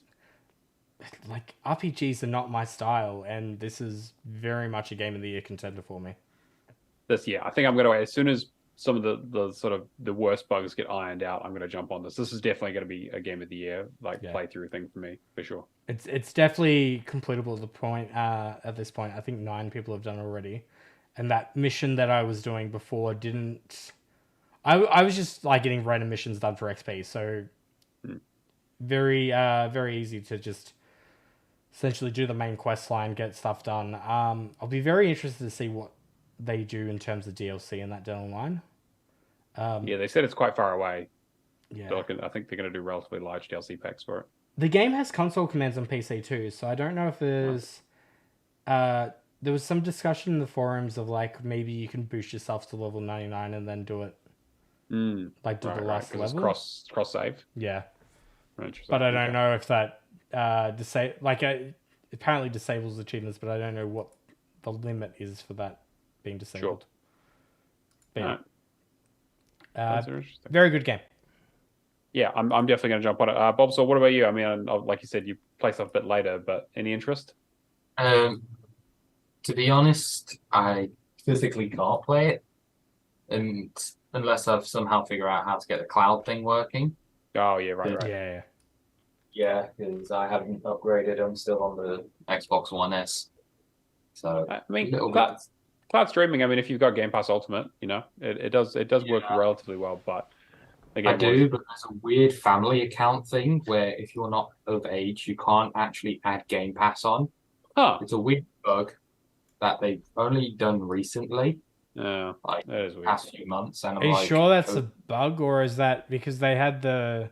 B: like RPGs are not my style, and this is very much a game of the year contender for me.
A: I think I'm going to wait as soon as some of the sort of the worst bugs get ironed out. I'm going to jump on this. This is definitely going to be a game of the year playthrough thing for me for sure.
B: It's definitely completable at the point. At this point, I think 9 people have done already, and that mission that I was doing before didn't. I was just like getting random missions done for XP, so very easy to just essentially do the main quest line, get stuff done. I'll be very interested to see what they do in terms of DLC in that down the line.
A: They said it's quite far away.
B: Yeah,
A: I think they're going to do relatively large DLC packs for it.
B: The game has console commands on PC too, so I don't know if there's. There was some discussion in the forums of like maybe you can boost yourself to level 99 and then do it. Like do the last level.
A: It's cross save.
B: Yeah. But I don't know if that apparently disables achievements, but I don't know what the limit is for that being disabled.
A: Sure.
B: Very good game.
A: Yeah, I'm definitely going to jump on it. Bulbasaur, what about you? I mean, like you said, you play stuff a bit later, but any interest?
C: To be honest, I physically can't play it, and unless I've somehow figured out how to get the cloud thing working.
A: Oh yeah, right.
C: Yeah, because I haven't upgraded. I'm still on the Xbox One S. So
A: I mean, cloud streaming. I mean, if you've got Game Pass Ultimate, it does work relatively well. But again,
C: but there's a weird family account thing where if you're not of age, you can't actually add Game Pass on.
A: Huh.
C: It's a weird bug that they've only done recently.
A: Yeah,
C: like
A: that is weird.
C: Past few months. And
B: are you sure that's a bug, or is that because they had the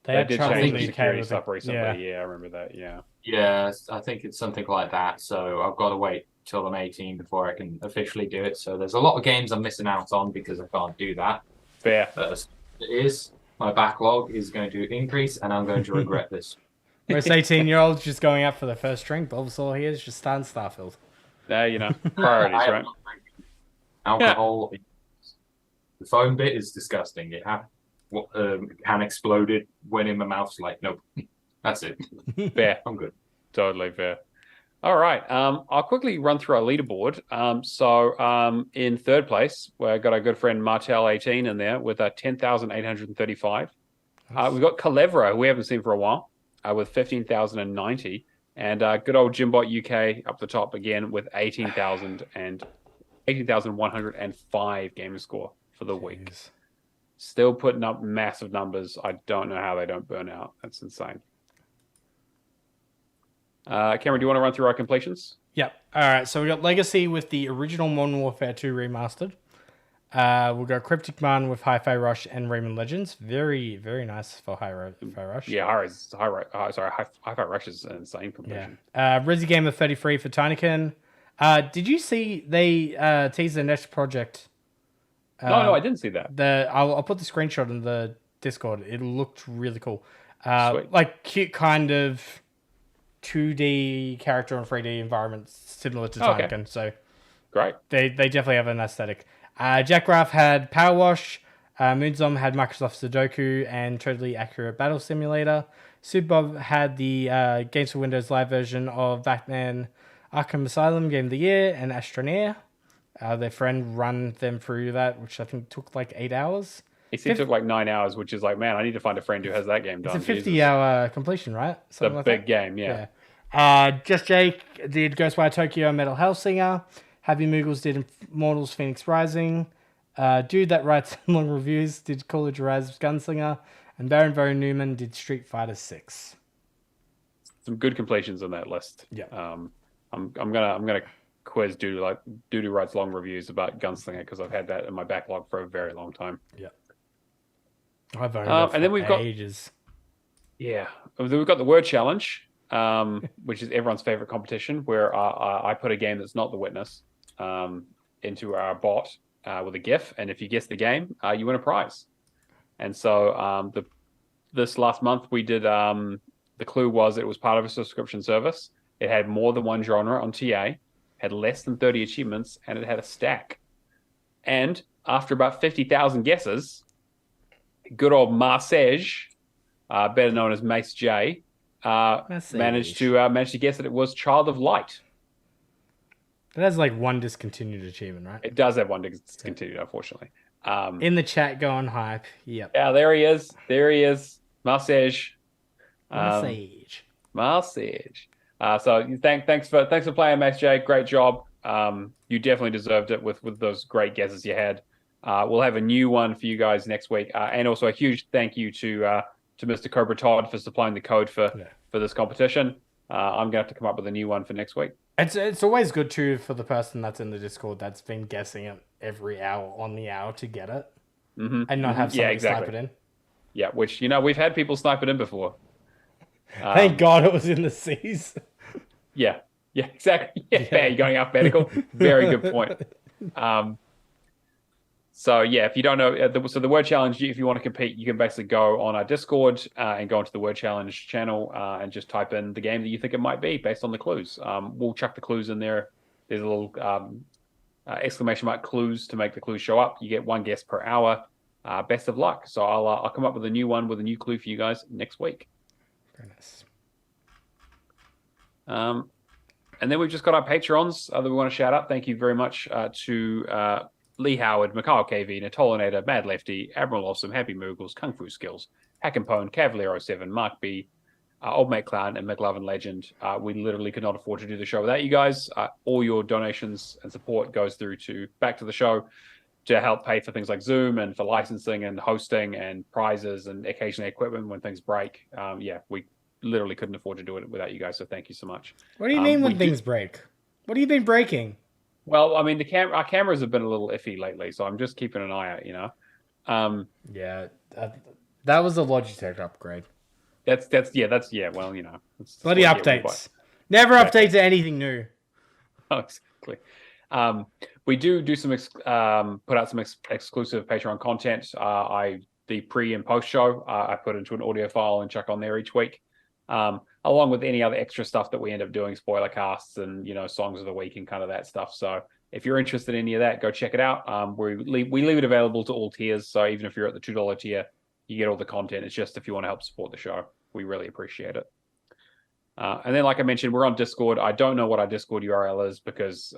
A: they did change the security stuff recently? Yeah, I remember that.
C: Yeah, I think it's something like that. So I've got to wait till I'm 18 before I can officially do it. So there's a lot of games I'm missing out on because I can't do that.
A: Fair.
C: My backlog is going to increase, and I'm going to regret this.
B: Most 18-year-olds just going out for their first drink. Bulbasaur here is just starting Starfield.
A: Priorities, right?
C: Alcohol. Yeah. The foam bit is disgusting. It can exploded, went in my mouth. Like, nope, that's it.
A: Fair.
C: I'm good.
A: Totally fair. All right. I'll quickly run through our leaderboard. In third place, we've got our good friend Martel18 in there with 10,835. We've got Calevra, who we haven't seen for a while, with 15,090. And good old Jimbot UK up the top again with 18,105 gamer score for the week. Still putting up massive numbers. I don't know how they don't burn out. That's insane. Cameron, do you want to run through our completions?
B: Yep. All right. So we got Legacy with the original Modern Warfare 2 remastered. We'll go Cryptic Man with Hi-Fi Rush and Rayman Legends. Very, very nice for Hi-Fi Rush.
A: Yeah, Hi-Fi Rush is an insane completion.
B: Yeah. Resi Gamer 33 for Tinykin. Did you see they teased the next project?
A: No, I didn't see that.
B: I'll put the screenshot in the Discord. It looked really cool.
A: Sweet.
B: Like cute kind of 2D character and 3D environments similar to Tinykin. Okay. So
A: great.
B: They definitely have an aesthetic. Jack Raff had Power Wash. Moonzom had Microsoft Sudoku and Totally Accurate Battle Simulator. Superbob had the Games for Windows live version of Batman Arkham Asylum Game of the Year and Astroneer. Their friend ran them through that, which I think took like 8 hours.
A: It took like 9 hours, which is like, man, I need to find a friend who has that game done.
B: It's a 50-hour completion, right?
A: Something like big game, yeah.
B: Just Jake did Ghostwire Tokyo Metal Hellsinger. Happy Moogles did Immortals Phoenix Rising. Dude that writes long reviews did Call of Duraz Gunslinger. And Baron Von Newman did Street Fighter 6.
A: Some good completions on that list.
B: Yeah.
A: I'm gonna quiz Dude who writes long reviews about Gunslinger because I've had that in my backlog for a very long time.
B: Yeah. I've owned it for
A: and then we've got
B: ages.
A: Yeah. We've got the Word Challenge. which is everyone's favorite competition, where I put a game that's not The Witness into our bot with a GIF, and if you guess the game, you win a prize. And so this last month we did. The clue was it was part of a subscription service. It had more than one genre on TA, had less than 30 achievements, and it had a stack. And after about 50,000 guesses, good old Marsage, better known as Mace J, managed to guess that it was Child of Light.
B: That has like one discontinued achievement, right?
A: It does have one discontinued, unfortunately.
B: In the chat, going hype. Yep.
A: Yeah, there he is. Marsage. Marsage. So thanks for playing, Max J. Great job. You definitely deserved it with those great guesses you had. We'll have a new one for you guys next week, and also a huge thank you to Mr. Cobra Todd for supplying the code for this competition. I'm gonna have to come up with a new one for next week.
B: It's always good too for the person that's in the Discord that's been guessing it every hour on the hour to get it, and not have somebody snipe it in.
A: Yeah, which we've had people snipe it in before.
B: Thank God it was in the seas.
A: Yeah, exactly. Yeah, you're going alphabetical. Very good point. So yeah, if you don't know, the word challenge, if you want to compete, you can basically go on our Discord and go into the word challenge channel and just type in the game that you think it might be based on the clues. We'll chuck the clues in there. There's a little exclamation mark clues to make the clues show up. You get one guess per hour. Best of luck. So I'll come up with a new one with a new clue for you guys next week.
B: Very nice.
A: And then we've just got our Patrons that we want to shout out. Thank you very much to Lee Howard, Mikhail KV, Natolinator, Mad Lefty, Admiral Awesome, Happy Moogles, Kung Fu Skills, Hack and Pone, Cavalier 07, Mark B, Old Mate Clown, and McLovin Legend. We literally could not afford to do the show without you guys. All your donations and support goes through back to the show to help pay for things like Zoom and for licensing and hosting and prizes and occasionally equipment when things break. We literally couldn't afford to do it without you guys, so thank you so much.
B: What do you mean when things break? What have you been breaking?
A: Well, I mean, our cameras have been a little iffy lately, so I'm just keeping an eye out,
B: That was a Logitech upgrade.
A: That's well,
B: bloody updates. Never update to anything new.
A: Oh, exactly. We do some put out some exclusive Patreon content. The pre and post show I put into an audio file and chuck on there each week, along with any other extra stuff that we end up doing, spoiler casts and songs of the week and kind of that stuff. So if you're interested in any of that, go check it out. We leave it available to all tiers. So even if you're at the $2 tier, you get all the content. It's just if you want to help support the show, we really appreciate it. And then, like I mentioned, we're on Discord. I don't know what our Discord URL is because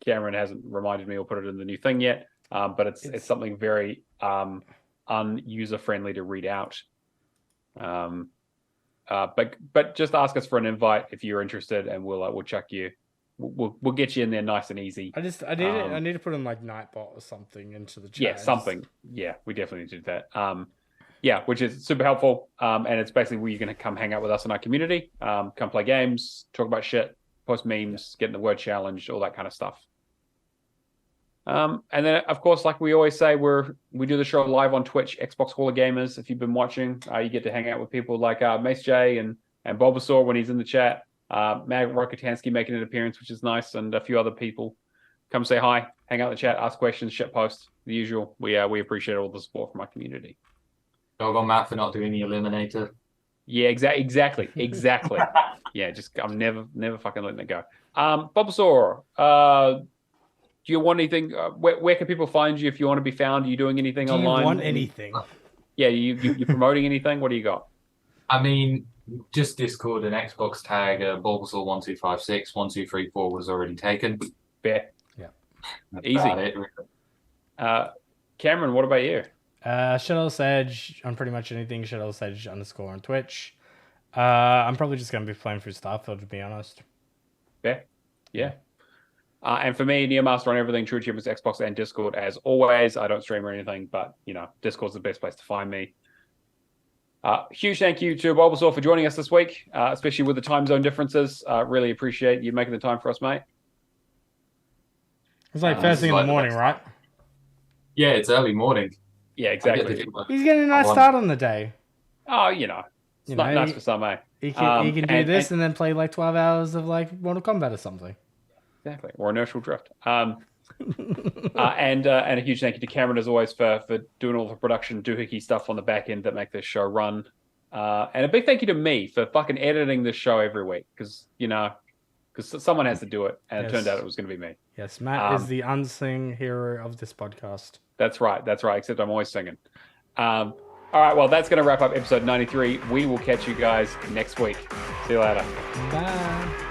A: Cameron hasn't reminded me or put it in the new thing yet. But it's something very unuser friendly to read out. But just ask us for an invite if you're interested, and we'll chuck you. We'll get you in there nice and easy.
B: I need to put in like Nightbot or something into the chat.
A: Yeah, something. Yeah, we definitely need to do that. Which is super helpful. And it's basically where you're going to come hang out with us in our community, come play games, talk about shit, post memes, get in the word challenge, all that kind of stuff. And then, of course, like we always say, we do the show live on Twitch, Xbox Hall of Gamers. If you've been watching, you get to hang out with people like Mace J and Bulbasaur when he's in the chat. Mag Rokotansky making an appearance, which is nice, and a few other people. Come say hi, hang out in the chat, ask questions, shit post, the usual. We appreciate all the support from our community.
C: Dog on Matt for not doing the Eliminator.
A: Yeah, exactly. Yeah, just I'm never fucking letting it go. Bulbasaur, do you want anything? Where can people find you if you want to be found? Are you doing anything online?
B: Do you want anything?
A: Yeah, you promoting anything? What do you got?
C: I mean, just Discord and Xbox tag Bulbasaur 1256 1234 was already taken.
A: Fair.
B: Yeah.
C: That's
A: easy.
C: it, really.
A: Cameron, what about you?
B: Shadowless Edge on pretty much anything. Shadowless Edge _ on Twitch. I'm probably just gonna be playing through Starfield, to be honest.
A: Yeah. And for me, Neomaster on everything, True Achievements, Xbox, and Discord. As always, I don't stream or anything, but Discord's the best place to find me. Huge thank you to Bulbasaur for joining us this week, especially with the time zone differences. Really appreciate you making the time for us, mate.
B: It's like first thing in the morning, right?
C: Yeah, it's early morning.
A: Yeah, exactly.
B: He's getting a nice start on the day.
A: Oh, it's nice for some, eh?
B: He can do this and then play like 12 hours of like Mortal Kombat or something.
A: Exactly, or inertial drift. And a huge thank you to Cameron as always for doing all the production doohickey stuff on the back end that make this show run. And a big thank you to me for fucking editing this show every week because someone has to do it, and it turned out it was going to be me.
B: Yes, Matt is the unsung hero of this podcast.
A: That's right. Except I'm always singing. All right, well, that's going to wrap up episode 93. We will catch you guys next week. See you later.
B: Bye.